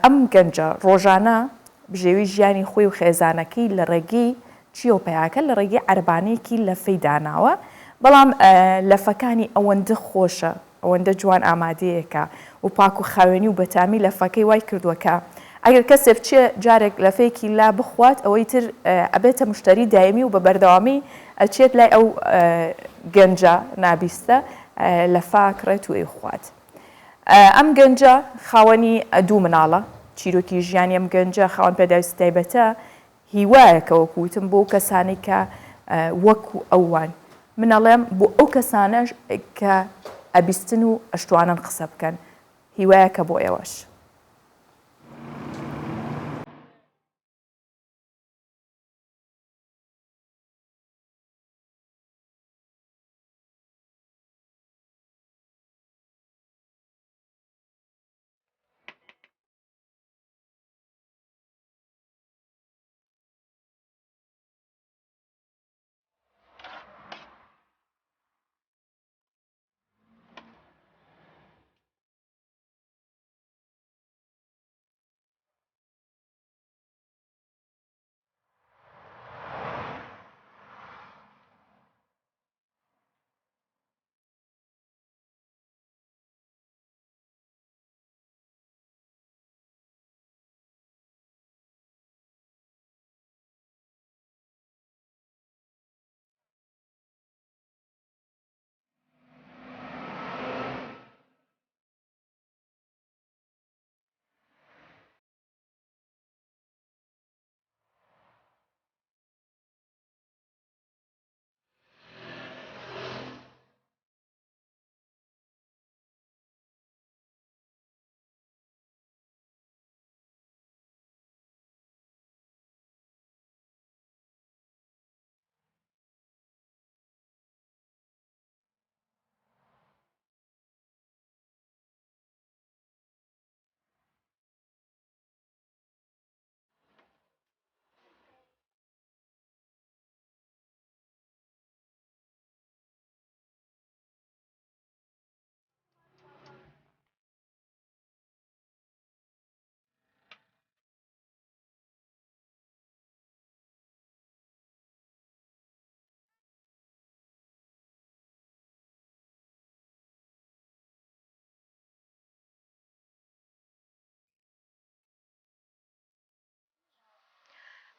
ئەم گەنجە ڕۆژانە بژێوی ژیانی خۆی و خێزانەکەی لە ڕێگەی چیۆپەیاکە لە ڕێگەی عەربانەیەکی لەفەی داناوە، بەڵام لەفەکانی ئەوەندە خۆشە، ئەوەندە جوان ئامادەیەکە و پاک و خاوێنی و بەتامی لەفەکەی وای کردووەکە ئەگەر کەسێک بچێ جارێک لەفەیەکی لا بخوات ئەوەی تر ئەبێتە مشتری دایمی و بە بەردەوامی ئەچێت لای ئەو گەنجە نابیستە لەفا کڕێت و ئەیخوات. ئەم گەنجە خاوەنی دوو مناڵە، چیرۆکی ژیانی ئەم گەنجە خاوەن پێداویستی تایبەتە هیوایەکە وەکوتم بۆ کەسانی کە وەکو ئەوان منەڵێم بۆ ئەو کەسانەش کە ئەبیستن و ئەشتوانن قسە بکەن، هیوایەکە بۆ ئێوەش.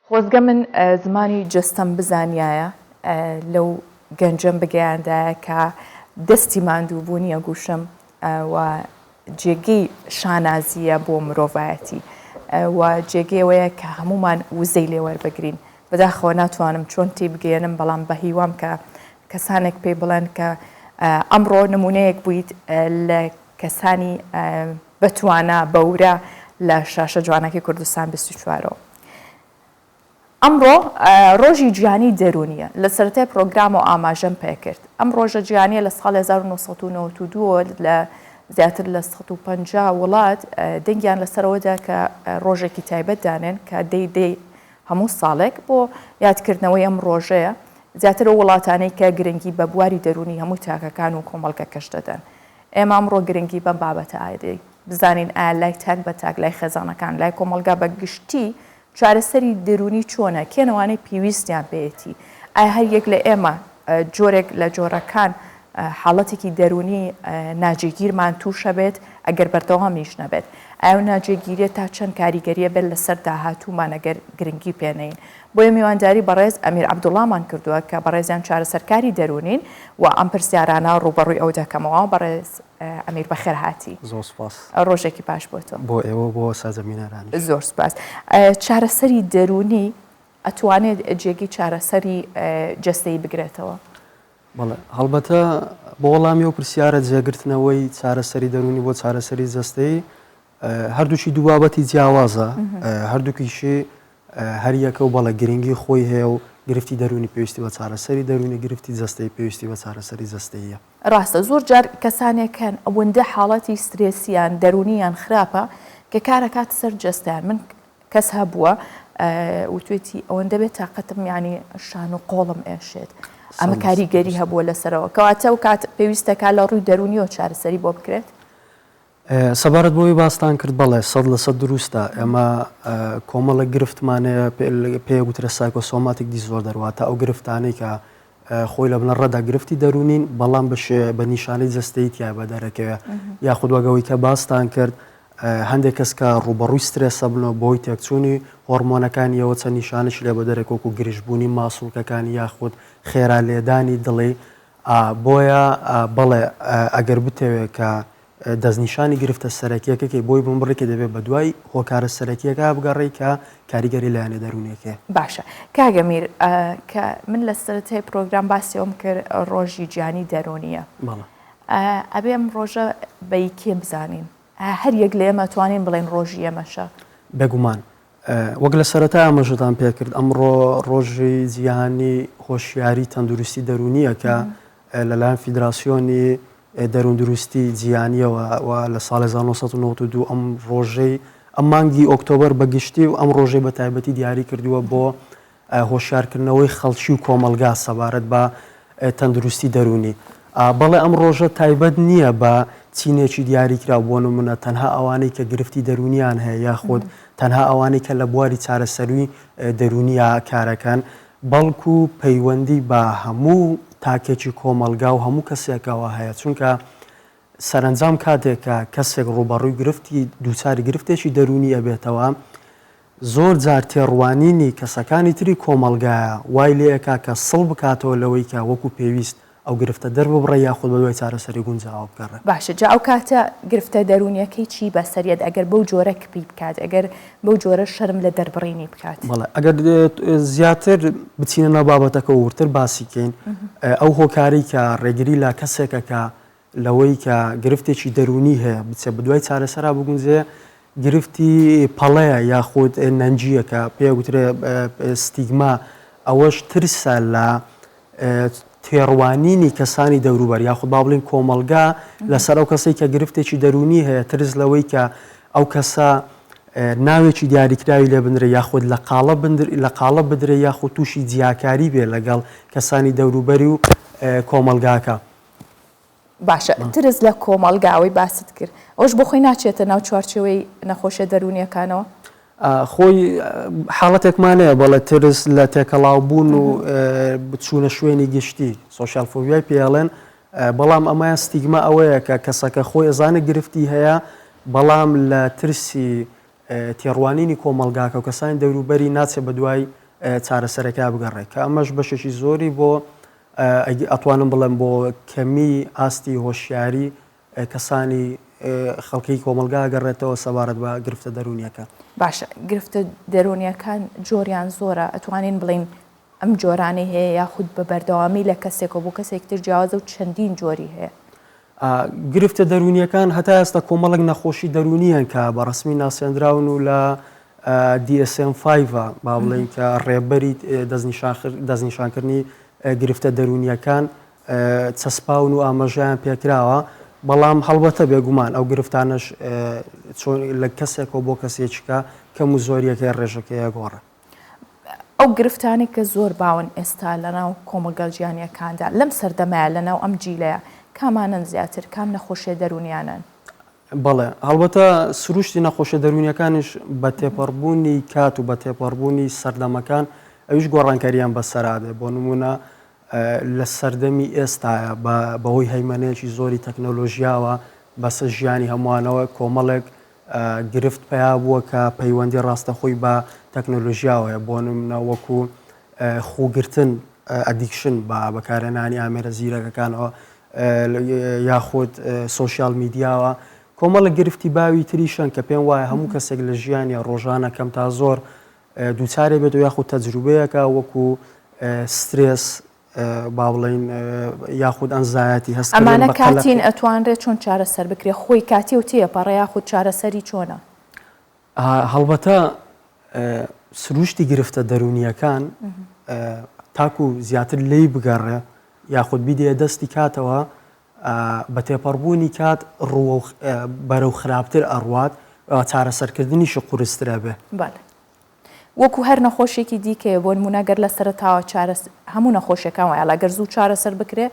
خۆزگە من زمانی جستەم بزانایە لەو گەنجەم بگەیاندایە کە دەستی ماندوو بوونیە گوشم و جێگەی شانازیە بۆ مرۆڤایەتی و جێگەیەوەیە کە هەمومان وزەی لێ وەربگرین. بەداخەوە ناتوانم چۆن تی بگەێنم، بەڵام بە هیوام کە کەسانێک پێی بڵێن کە ئەمڕۆ نمونەیەک بوویت لە کەسانی بەتوانە بەورە لە شاشە جوانەکەی کوردستان 24ەوە. ئەمڕۆ ڕۆژی گیانی دەرونیە لە سەرەتای پرۆگرام و ئاماژەم پێکرد. ئەم ڕۆژە گیانیە لە ساڵ 1992 لە زیاتر لە 150 وڵات دەنگیان لەسەرەوەدا کە ڕۆژێکی تایبەت دانێن کە دەی هەموو ساڵێک بۆ یادکردنەوەی ئەم ڕۆژەیە زیاتر وڵاتانەی کە گرنگی بە بواری دەرونی هەموو تاکەکان و کۆمەڵگە کەش دەدەن. ئێمە ئەمڕۆ گرنگی بەم بابەتە ئایدەی بزانین ئایا لای تاک بە تاک لای خێزانەکان لای کۆمەلگا بە گشتی چارەسەری دەرونی چۆنە کێنەوانەی پێویستیان بێتی ئایا هەر یەک لە ئێمە جۆرێک لە جۆرەکان حاڵەتێکی دەرونی ناجێگیرمان تووشە بێت ئەگەر بەردەوامیش نەبێت ئایا ناجێگیریە تا چەند کاریگەریە بێت لەسەر داهاتوومان ئەگەر گرنگی پێنەین. بۆیە میوانداری بەڕێز ئەمیر عەبدوڵڵامان کردووە کە بەڕێزیان چارەسەرکاری دەرونین و ئەم پرسیارانە ڕوبەڕووی ئەو دەکەمەوە. بەڕێز ئەمیر بەخێر هاتی. زۆر سوپاس. ڕۆژێکی باش بۆ تۆ. بۆ ئێوە بۆ سازەمینەرانی. زۆر سوپاس. چارەسەری دەرونی ئەتوانێت جێگی چارەسەری جەستەیی بگرێتەوە؟ بەڵێ هەڵبەتە بۆ وەڵامی و پرسیارە جێگرتنەوەی چارەسەری دەرونی بۆ چارەسەری جەستەیی هەردووشی دوو بابەتی جیاوازە هەردووکیشی هەر یەکە و بەڵێ گرنگی خۆی هەیە و گرفتی دەرونی پێویستی بە چارەسەری دەرونی گرفتی جەستەی پێویستی بە چارەسەری جەستەیە. ڕاستە زۆر جار کەسانێکن ئەوەندە حاڵەتی سترێسیان دەرونیان خراپە کە کارەکات سەر جەستیان. من کەس هەبووە وتوێتی ئەوەندە بێت تااقەتم ینی شان و قۆڵم ئێشێت ئەمە کاریگەری هەبووە لەسەرەوە کەواتە و کات پێویستەکە لە ڕووی دەرونی و چارەسەری بۆ بکرێت. سەبارەت بۆی باستان کرد بەڵێ 100% دروستە ئێمە کۆمەڵە گرفتمانەیە پێگوترە سایکۆسۆماتیک دیزۆردەر واتە ئەو گرفتانەی کە خۆی لە بنەڕەدا گرفتی دەرونین بەڵام بە نیشانەی جەستەی تیا بە دەرەکەوێ یاخود وەگەوەی کە باستان کرد هەندێک کەس کە ڕوبەڕووی سترێسە بنەوە بۆی تێکچوونی هۆرمۆنەکانیەوە چەند نیشانش لێ بە دەرێکۆک و گرژبوونی ماسوولکەکانی یاخود خێرا لێدانی دڵێ بۆیە بەڵێ ئەگەر بتەوێت کە دەستنیشانی گرفتە سەرەکیەکەی بۆی بمبڕێکی دەبێت بە دوای هۆکارە سەرەکیەکە بگەڕێی کە کاریگەری لایەنە دەرونێکێ. باشە کاگەمیر کە من لە سەرەتای پرۆگرام باسیەوەم کرد ڕۆژی گیانی دەرونیە ئەبێ ئەم ڕۆژە بەیکێ بزانین هەر یەک لە ئێمە توانین بڵێن ڕۆژی ئێمەشە بێگومان وەک لە سەرەتا ئەمەژتان پێکرد ئەمڕۆ ڕۆژی جیهانی هۆشیاری تەندروستی دەرونیە کە لەلایەن فیدراسیۆنی دەروون دروستی جیهانیەوە لە ساڵ 1992 ئەم ڕۆژەی ئەم مانگی ئۆکتۆبەر بەگشتی و ئەم ڕۆژەی بە تایبەتی دیاری کردووە بۆ هۆشیارکردنەوەی خەڵکی و کۆمەلگا سەبارەت بە تەندروستی دەرونی. بەڵێ ئەم ڕۆژە تایبەت نییە بە چینێکی دیاریکرا بۆ نمونە تەنها ئەوانەی کە گرفتی دەرونیان هەیە یاخود تەنها ئەوانەی کە لە بواری چارەسەروی دەرونیە کارەکەن بەڵکو پەیوەندی بە هەموو تاکێکی کۆمەلگا و هەموو کەسێکەوە هەیە چونکە سەرنجام کاتێکە کەسێک ڕوبەڕووی گرفتی دووچاری گرفتێکی دەرونی ئەبێتەوە زۆر جار تێڕوانینی کەسەکانی تری کۆمەلگایە وای لێەکە کە سڵ بکاتەوە لەوەی کە وەکو پێویست ئەو گرفتە دەربڕە یاخود بە دوای چارەسەری گونجاو بکەڕێ. باشە جا ئەو کاتە گرفتە دەرونیەکەی چی بەسەریت ئەگەر بەو جۆرە کپی بکات ئەگەر بەو جۆرە شەرم لە دەربڕینی بکات. بەڵێ ئەگەر زیاتر بچینە ناو بابەتەکە ورتر باسیکەین ئەو هۆکاری کە ڕێگری لا کەسێکە کە لەوەی کە گرفتێکی دەرونی هەیە بچێ بە دوای چارەسەرا بگونجێ گرفتی پەڵەیە یاخود نەنجیەکە پێگوترێ ستیگما ئەوەش ترسە لە تێڕوانینی کەسانی دەوروبەر یاخود با بڵین کۆمەلگا لەسەر ئەو کەسەی کە گرفتێکی دەرونی هەیە ترس لەوەی کە ئەو کەسە ناوێکی دیاریکراوی لێ بنرێ یاخود لە قاڵە بدرێ یاخود تووشی جیاکاری بێ لەگەڵ کەسانی دەوروبەری و کۆمەلگاکە. باشە ترس لە کۆمەلگاوەی باست کرد ئەوش بۆ خۆی ناچێتە ناو چوارچێوەی نەخۆشیە دەرونیەکانەوە. خۆی حاڵەتێکمانەیە بەڵێ ترس لە تێکەڵاوبوون و بچوونە شوێنی گشتی سۆشیال فۆبیای پێڵێن بەڵام ئەمایان ستیگما ئەوەیە کە کەسەکە خۆی ئەزانە گرفتی هەیە بەڵام لە ترسی تێڕوانینی کۆمەلگاکە و کەسانی دەوروبەری ناچێت بە دوای چارەسەرەکە بگەڕێت کە ئەمەش بەشێکی زۆری بۆ ئەتوانم بڵێم بۆ کەمی ئاستی هۆشیاری کەسانی خەڵکی کۆمەلگا گەڕێتەوە سەبارەت بە گرفتە دەرونیەکە. باشە گرفتە دەرونیەکان جۆریان زۆرە ئەتوانین بڵین ئەم جۆرانی هەیە یاخود بە بەردەوامی لە کەسێکەوە بۆ کەسێکتر جیاوازە و چەندین جۆری هەیە. گرفتە دەرونیەکان هەتا ئێستا کۆمەڵک نەخۆشی دەرونیان کە بە ڕسمی ناسێنراون و لە DSM-5 با بڵێن کە ڕێبەری دەستنیشانکردنی گرفتە دەرونیەکان چەسپاون و ئاماژەیان پێکراوە بەڵام هەڵبەتە بێگومان ئەو گرفتانش لە کەسێکەوە بۆ کەسێکیکە کەم و زۆریەکەی ڕێژەکەیە گۆڕە. ئەو گرفتانی کە زۆر باون ئێستا لەناو کۆمەگەڵجیانیەکاندا لەم سەردەمایە لەناو ئەم جیلەیە کامانن زیاتر کام نەخۆشیە دەرونیانن؟ بەڵێ هەڵبەتە سروشتی نەخۆشیە دەرونیەکانش بە تێپەڕبوونی کات و بە تێپەڕبوونی سەردەمەکان ئەویش گۆڕانکاریان بەسەرادێ بۆ نمونە لە سەردەمی ئێستاە بەهۆی هەیمەنەیەکی زۆری تەکنۆلۆژیاوە بەسە ژیانی هەمووانەوە کۆمەڵێک گرفت پیا بووە کە پەیوەندی ڕاستەخۆی بە تەکنۆلۆژیاوەیە بۆ نمونە وەکو خوگرتن ئەدیکشن بە بەکارهێنانی ئامێرە زیرەکەکانەوە یاخود سۆشیال میدیاوە کۆمەڵە گرفتی باوی تریشن کە پێم وایە هەموو کەسێک لە ژیانی ڕۆژانە کەم تا زۆر دووچارێ بێت و یاخود تەجروبەیەکە وەکو سترێس با بڵین یاخود ئەنزایەتی هەست ئەمانە کاتین ئەتوانرێت چۆن چارەسەر بکرێ خۆی کاتی و تێپەڕە یاخود چارەسەری چۆنە؟ هەڵبەتە سروشتی گرفتە دەرونیەکان تاکو زیاتر لی بگەڕێ یاخود بیدێ دەستی کاتەوە بە تێپەڕبوونی کات بەرەو خراپتر ئەڕوات چارەسەرکردنیشی قورسترە بێ. وەکو هەر نەخۆشێکی دیکەیە بۆ نمونەگەر لە سەرتاوە هەموو نەخۆشیەکان وایە ئەگەر زوو چارەسەر بکرێ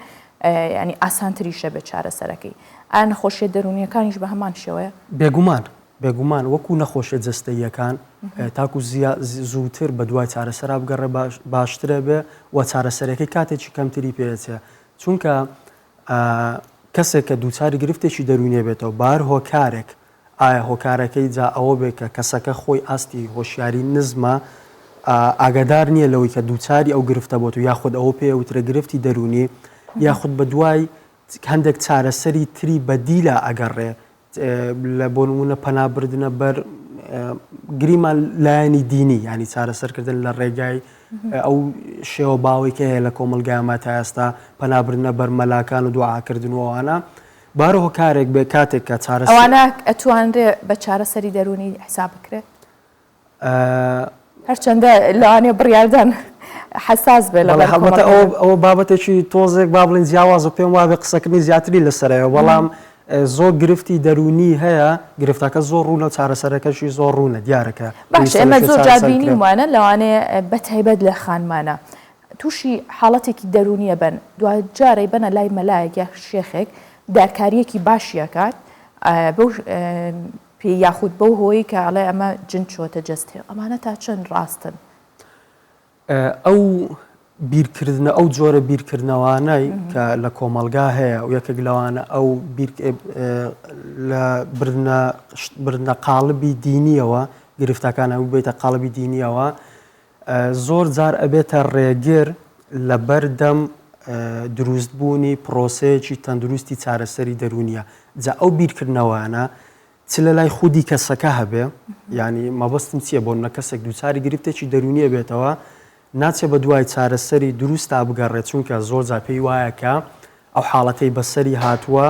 ینی ئاسانتریشە بێ چارەسەرەکەی ئا نەخۆشیە دەرونیەکانیش بە هەمان شێوەیە؟ بێگومان وەکو نەخۆشیە جەستەییەکان تاکو زووتر بە دوای چارەسەرا بگەڕێ باشترە بێ و چارەسەرەکەی کاتێکی کەمتری پێچێ چونکە کەسێک کە دووچاری گرفتێکی دەرونیە بێتەوە بار هۆکارێک ئایا هۆکارەکەی جا ئەوە بێت کە کەسەکە خۆی ئاستی هۆشیاری نزمە ئاگادار نییە لەوەی کە دووچاری ئەو گرفتە بۆت و یاخود ئەوە پێوترە گرفتی دەرونی یاخود بە دوای هەندێک چارەسەری تری بەدیلە ئەگەڕێ لە بۆ نمونە پەنابردنە بەر گریمان لایەنی دینی ینی چارەسەرکردن لە ڕێگای ئەو شێوە باوەی کە هەیە لە کۆمەلگایمە تا ئێستا پەنابردنە بەر مەلاکان و دوعاکردنەوەوانە بارە هۆکارێک بێ کاتێک کە ئەوانە ئەتوانرێ بە چارەسەری دەرونی حساب بکرێت هەرچەندە لەوانێ بڕیاردان حساس بێ ئەوە بابەتێکی تۆزێک با بڵین جیاواز و پێم وابێ قسەکردنی زیاتری لەسەرەوە بەڵام زۆر گرفتی دەرونی هەیە گرفتەکە زۆر ڕوونە و چارەسەرەکەشی زۆر ڕوونە دیارەکە باش ئێمە زۆر جابینی وانە لەوانەیە بە تایبەت لە خانمانە تووشی حاڵەتێکی دەرونیە بن دوای جارەی بنە لای مەلایەک یا شێخێک دارکاریەکی باشیەکات پێ یاخود بەو هۆی کە ئەڵێ ئەمە جن چۆتە جەستێ ئەمانە تا چەند ڕاستن؟ ئەو بیرکردنە ئەو جۆرە بیرکردنەوانەی کە لە کۆمەلگا هەیە و یەکێک لەوانە ئەو لە بردنە قاڵبی دینیەوە گرفتەکان ئەو بێتە قاڵبی دینیەوە زۆر جار ئەبێتە ڕێگر لە بەردەم دروستبوونی پرۆسەیەکی تەندروستی چارەسەری دەرونیە جا ئەو بیرکردنەوەانە چ لە لای خودی کەسەکە هەبێ ینی مەبەستم چییە بۆ نە کەسێک دووچاری گرفتێکی دەرونیە بێتەوە ناچێ بە دوای چارەسەری دروستا بگەڕێت چونکە زۆر جا پێی وایە کە ئەو حاڵەتەی بەسەری هاتووە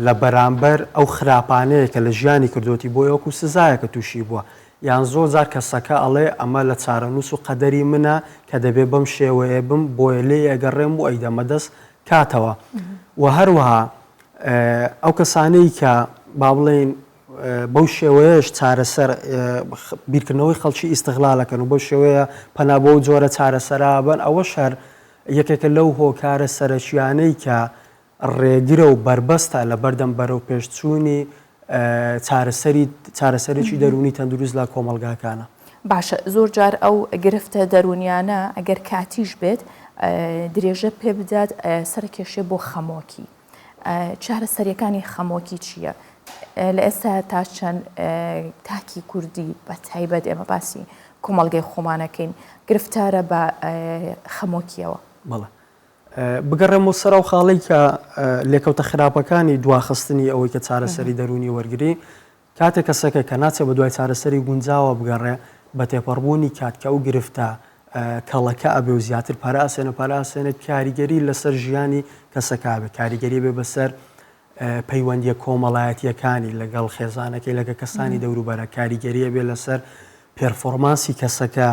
لە بەرامبەر ئەو خراپانەیە کە لە ژیانی کردوەتی بۆ وەکو سزایەکە تووشی بووە یان زۆر جار کەسەکە ئەڵێ ئەمە لە چارەنووس و قەدەری منە کە دەبێ بەم شێوەیە بم بۆیە لێ ئەگەڕێم و ئەیدەمە دەست کاتەوە و هەروەها ئەو کەسانەی کە با بڵێن بەو شێوەیەش چارەسەر بیرکردنەوەی خەڵکی ئیستیغلالەکەن و بەو شێوەیە پەنا بۆ جۆرە چارەسەرا بن ئەوە شەر یەکێکە لەو هۆکارە سەرەکیانەی کە ڕێگرە و بربەستە لە بەردەم بەرەو پێشچوونی چارەسەرێکی دەرونی تەندروست لە کۆمەلگاکانە. باشە زۆر جار ئەو گرفتە دەرونیانە ئەگەر کاتیش بێت درێژە پێ بدات سەرکێشێ بۆ خەمۆکی چارەسەریەکانی خەمۆکی چییە؟ لە ئێستا تا چەند تاکی کوردی بە تایبەت ئێمە باسی کۆمەڵگەی خۆمانەکەین گرفتارە بە خەمۆکیەوە. بەڵێ بگەڕێمەوە سەر ئەو خاڵی کە لێکەوتە خراپەکانی دواخستنی ئەوەی کە چارەسەری دەرونی وەرگری کاتێک کەسەکە کە ناچێت بە دوای چارەسەری گونجاوە بگەڕێ بە تێپەڕبوونی کاتکە ئەو گرفتە کەڵەکە ئەبێ و زیاتر پاراسێنە کاریگەری لەسەر ژیانی کەسەکە بێ کاریگەری بێ بەسەر پەیوەندیە کۆمەڵایەتیەکانی لەگەڵ خێزانەکەی لەگە کەسانی دەوروبەرە کاریگەریە بێ لەسەر پێرفۆرمانسی کەسەکە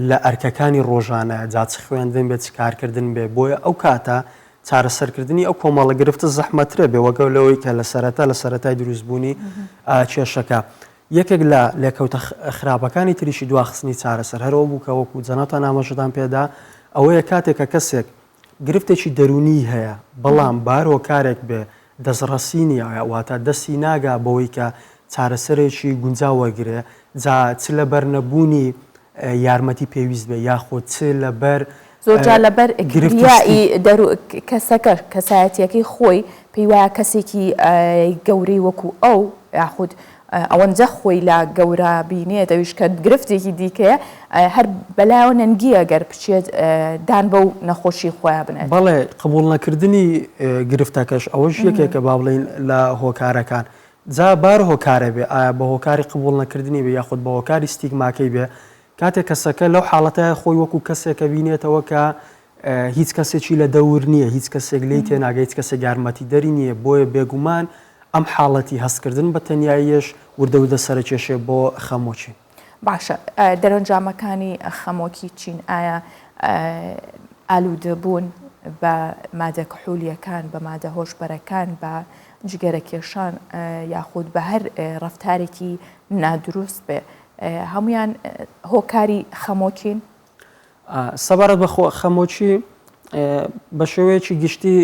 لە ئەرکەکانی ڕۆژانە جاچ خوێندن بێت کارکردن بێ بۆیە ئەو کاتە چارەسەرکردنی ئەو کۆمەڵە گرفتە زەحمەترە بێ وەگەڵ لەوەی کە لە سەرەتای دروستبوونی کێشەکە. یەکێک لە لێکەوتە خراپەکانی تریشی دواخستنی چارەسەر هەرەوە بوو کە وەکو جەناتان ئاماژەدان پێدا ئەوەیە کاتێکە کەسێک گرفتێکی دەرونی هەیە بەڵام بارۆ کارێک بێ دەستڕەسینی واتە دەستی ناگا بەوەی کە چارەسەرێکی گونجاو وەرگێ جا چ لە بەرنەبوونی یارمەتی پێویست بێ یاخۆ چ لەبەر زۆرجار لەبەر گریایی کەسەکە کەسایەتیەکەی خۆی پێی وایە کەسێکی گەورەی وەکو ئەو یاخود ئەوەنجە خۆی لە گەورە بینێت دەویش کە گرفتێکی دیکەیە هەر بەلایەوە نەنگیە گەر بچێت دان بەو نەخۆشی خۆیان بنێت. بەڵێ قبول نەکردنی گرفتەکەش ئەوەش یەکێکە با بڵین لە هۆکارەکان جا بار هۆکارە بێ ئایا بە هۆکاری قبول نەکردنی بێ یاخود بە هۆکاری ستیگماکەی بێ کاتێک کەسەکە لەو حاڵەتە خۆی وەکو کەسێکە بینێتەوە کە هیچ کەسێکی لە دەور نییە هیچ کەسێک لی تێناگە هیچ کەسێک یارمەتی دەری نییە بۆیە بێگومان ئەم حاڵەتی هەستکردن بە تەنیاییش وردەودە سەرکێشێ بۆ خەمۆکی. باشە دەرەنجامەکانی خەمۆکی چین ئایا ئالوودەبوون بە مادە کحولیەکان بە مادە هۆشبەرەکان بە جگەرە کێشان یاخود بە هەر ڕەفتارێکی نادروست بێ هەمویان هۆکاری خەمۆکین؟ سەبارەت بە خەمۆکی بە شێوەیەکی گشتی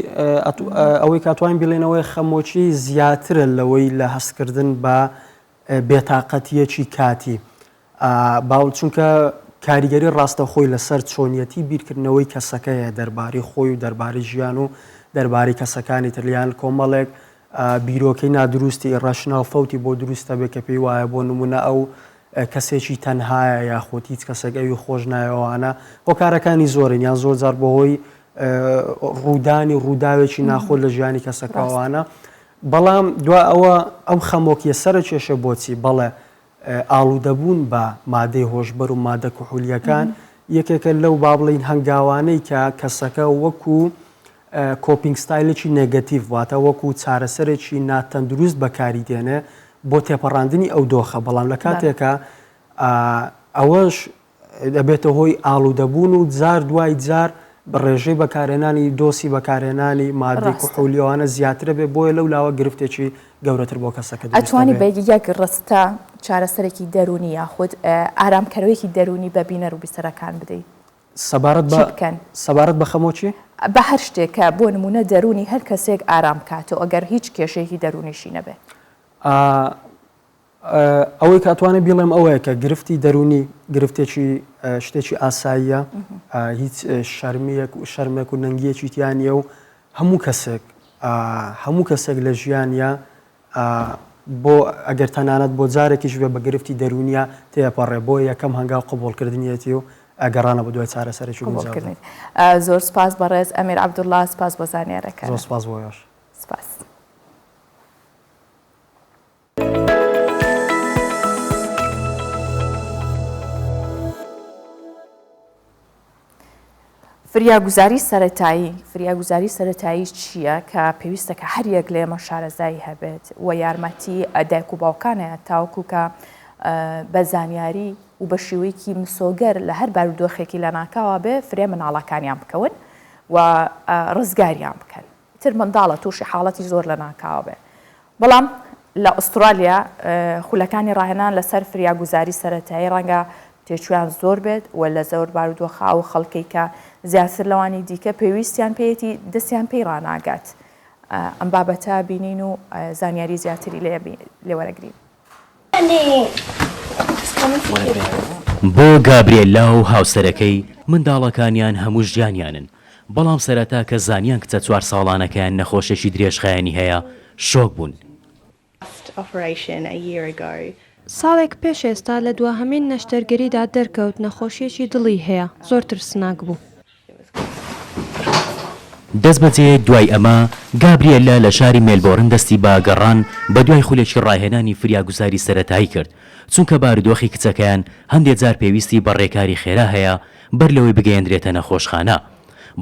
ئەوەی کاتوانین بڵێنەوەی خەمۆکی زیاترە لەوەی لە هەستکردن بە بێتاقەتیەکی کاتی باو چونکە کاریگەری ڕاستەخۆی لەسەر چۆنیەتی بیرکردنەوەی کەسەکەیە دەربارەی خۆی و دەربارەی ژیان و دەربارەی کەسەکانی تریان کۆمەڵێک بیرۆکەی نادروستی ڕەشناو فەوتی بۆ دروستە بێ کە پێی وایە بۆ نمونە ئەو کەسێکی تەنهایە یاخۆت هیچ کەسێک ئەوی خۆش نایەوانە هۆکارەکانی زۆرن یان زۆر جار بەهۆی ڕوودانی ڕووداوێکی ناخۆش لە ژیانی کەسەکەوانە بەڵام دوا ئەوە ئەم خەمۆکیە سەرە کێشە بۆچی بەڵێ ئاڵوودەبوون بە مادەی هۆشبەر و مادە کوحولیەکان یەکێکە لەو با بڵین هەنگاوانەی کە کەسەکە وەکو کۆپینگ ستایلێکی نێگەتیڤ واتە وەکو چارەسەرێکی ناتەندروست بەکاری دێنێ بۆ تێپەڕاندنی ئەو دۆخە بەڵام لە کاتێکە ئەوەش دەبێتە هۆی ئاڵوودەبوون و جار دوای جار بە ڕێژەی بەکارێنانی دۆسی بەکارێنانی مادەی کوحولیەوانە زیاترە بێ بۆیە لەو لاوە گرفتێکی گەورەتر بۆ کەسەکە ئەتوانی بە یەک ڕستە چارەسەرێکی دەرونی یاخود ئارامکەرەوەیکی دەرونی بە بینەر و بیسەرەکان بدەیت سەبارەت بە خەمۆکی بە هەر شتێکە بۆ نمونە دەرونی هەر کەسێک ئارام کاتەوە ئەگەر هیچ کێشەیەکی دەرونیشی نەبێ ئەوەی کاتوانێت بڵێم ئەوەیە کە گرفتی دەرونی گرفتێکی شتێکی ئاساییە هیچ شەرمێک و نەنگیەکی تیانە و هەموو کەسێک لە ژیانە بۆ ئەگەر تەنانەت بۆ جارێکیش بێ بە گرفتی دەرونیە تێپەڕێ بۆ یەکەم هەنگاو قبولکردنیەتی و ئەگەڕانە بە دوای چارەسەرێکی قبولکردنیت. زۆر سپاس بەڕێز ئەمیر عەبدوڵڵا سپاس بۆ زانیارەکە. زۆر سپاس بۆیش. سپاس. فریاگوزاری سەرەتایی چییە کە پێویستە کە هەر یەک لێمە شارەزایی هەبێت و یارمەتی دایک و باوکانەیە تاوەکو کە بە زانیاری و بە شێوەیەکی مسۆگەر لە هەر بارودۆخێکی لە ناکاوە بێ فرێ مناڵەکانیان بکەون و ڕزگاریان بکەن تر منداڵە تووشی حاڵەتی زۆر لە ناکاوە بێ بەڵام لە ئوسترالیا خولەکانی ڕاهێنان لەسەر فریاگوزاری سەرەتایی ڕەنگە تێچویان زۆر بێت و لە زەور بارودۆخە و خەڵکەی کە زیاتر لەوانی دیکە پێویستیان پێیەتی دەستیان پێی ڕناگات ئەم بابەتە بینین و زانیاری زیاتری لێوەرەگرین. بۆ گابرێلا و هاوسەرەکەی منداڵەکانیان هەموو ژیانیانن بەڵام سەرەتا کە زانیان کچە 4 ساڵانەکەیان نەخۆشێکی درێژخایەنی هەیە شۆک بوون. ساڵێک پێش ئێستا لە دووهەمین نەشتەرگەریدا دەرکەوت نەخۆشیەکی دڵی هەیە زۆر ترسناک بوو. دەست بەجێ دوای ئەمە گابریێلا لە شاری مێلبۆرن دەستی بە گەڕان بە دوای خولێکی ڕاهێنانی فریاگوزاری سەرەتایی کرد چونکە بارودۆخی کچەکەیان هەندێک جار پێویستی بە ڕێکاری خێرا هەیە بەر لەوەی بگەیەندرێتە نەخۆشخانە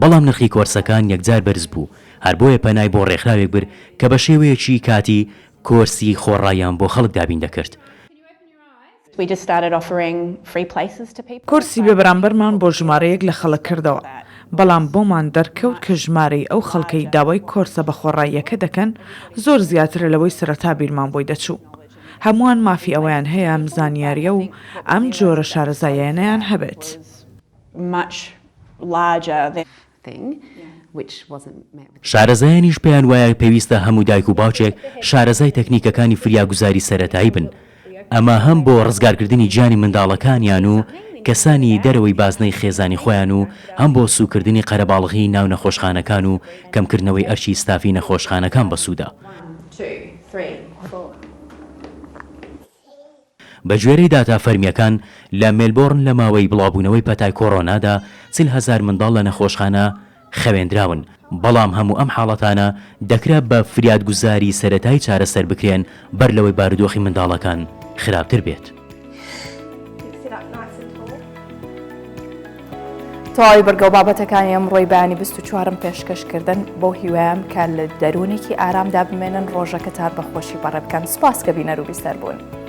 بەڵام نرخی کۆرسەکان یەکجار بەرز بوو هەر بۆیە پەنای بۆ ڕێکخراوێک بر کە بە شێوەیەکی کاتی کۆرسی خۆڕاییان بۆ خەڵک دابین دەکرد. کورسی بێبرانبەرمان بۆ ژمارەیەک لە خەڵک کردەوە، بەڵام بۆمان دەرکەوت کە ژمارەی ئەو خەڵکەی داوای کۆرسە بە خۆڕاییەکە دەکەن زۆر زیاترە لەوەی سەرەتا بیرمان بۆی دەچوو. هەمووان مافی ئەوەیان هەیە ئەم زانیاریە و ئەم جۆرە شارەزاییانەیان هەبێت. شارەزایانیش پێیان وایە پێویستە هەموو دایک و باوچێک شارەزای تەکنیکەکانی فریاگوزاری سەرەتایی بن. ئەمە هەم بۆ ڕزگارکردنی جانی منداڵەکانیان و کەسانی دەرەوەی بازنەی خێزانی خۆیان و هەم بۆ سوکردنی قەرەباڵغی ناو نەخۆشخانەکان و کەمکردنەوەی ئەرچی ستافی نەخۆشخانەکان بەسوودا. بە گوێرەی داتا فەرمیەکان لە مێلبۆرن لە ماوەی بڵاوبوونەوەی پەتای کۆڕۆنادا 40,000 منداڵ لە نەخۆشخانە خەوێنراون، بەڵام هەموو ئەم حاڵەتانە دەکرا بە فریادگوزاری سەرەتایی چارەسەر بکرێن بەر لەوەی بارودۆخی منداڵەکان خراپتر بێت. تەواوی بەرگەو بابەتەکانی ئەمڕۆی بەیانی 24م پێشکەشکردن بۆ هیوایەم کە لە دەرونێکی ئارامدا بمێنن ڕۆژەکەتان بەخۆشی بەڕێ بکەن. سوپاس کە بینەر و بیسەر بوون.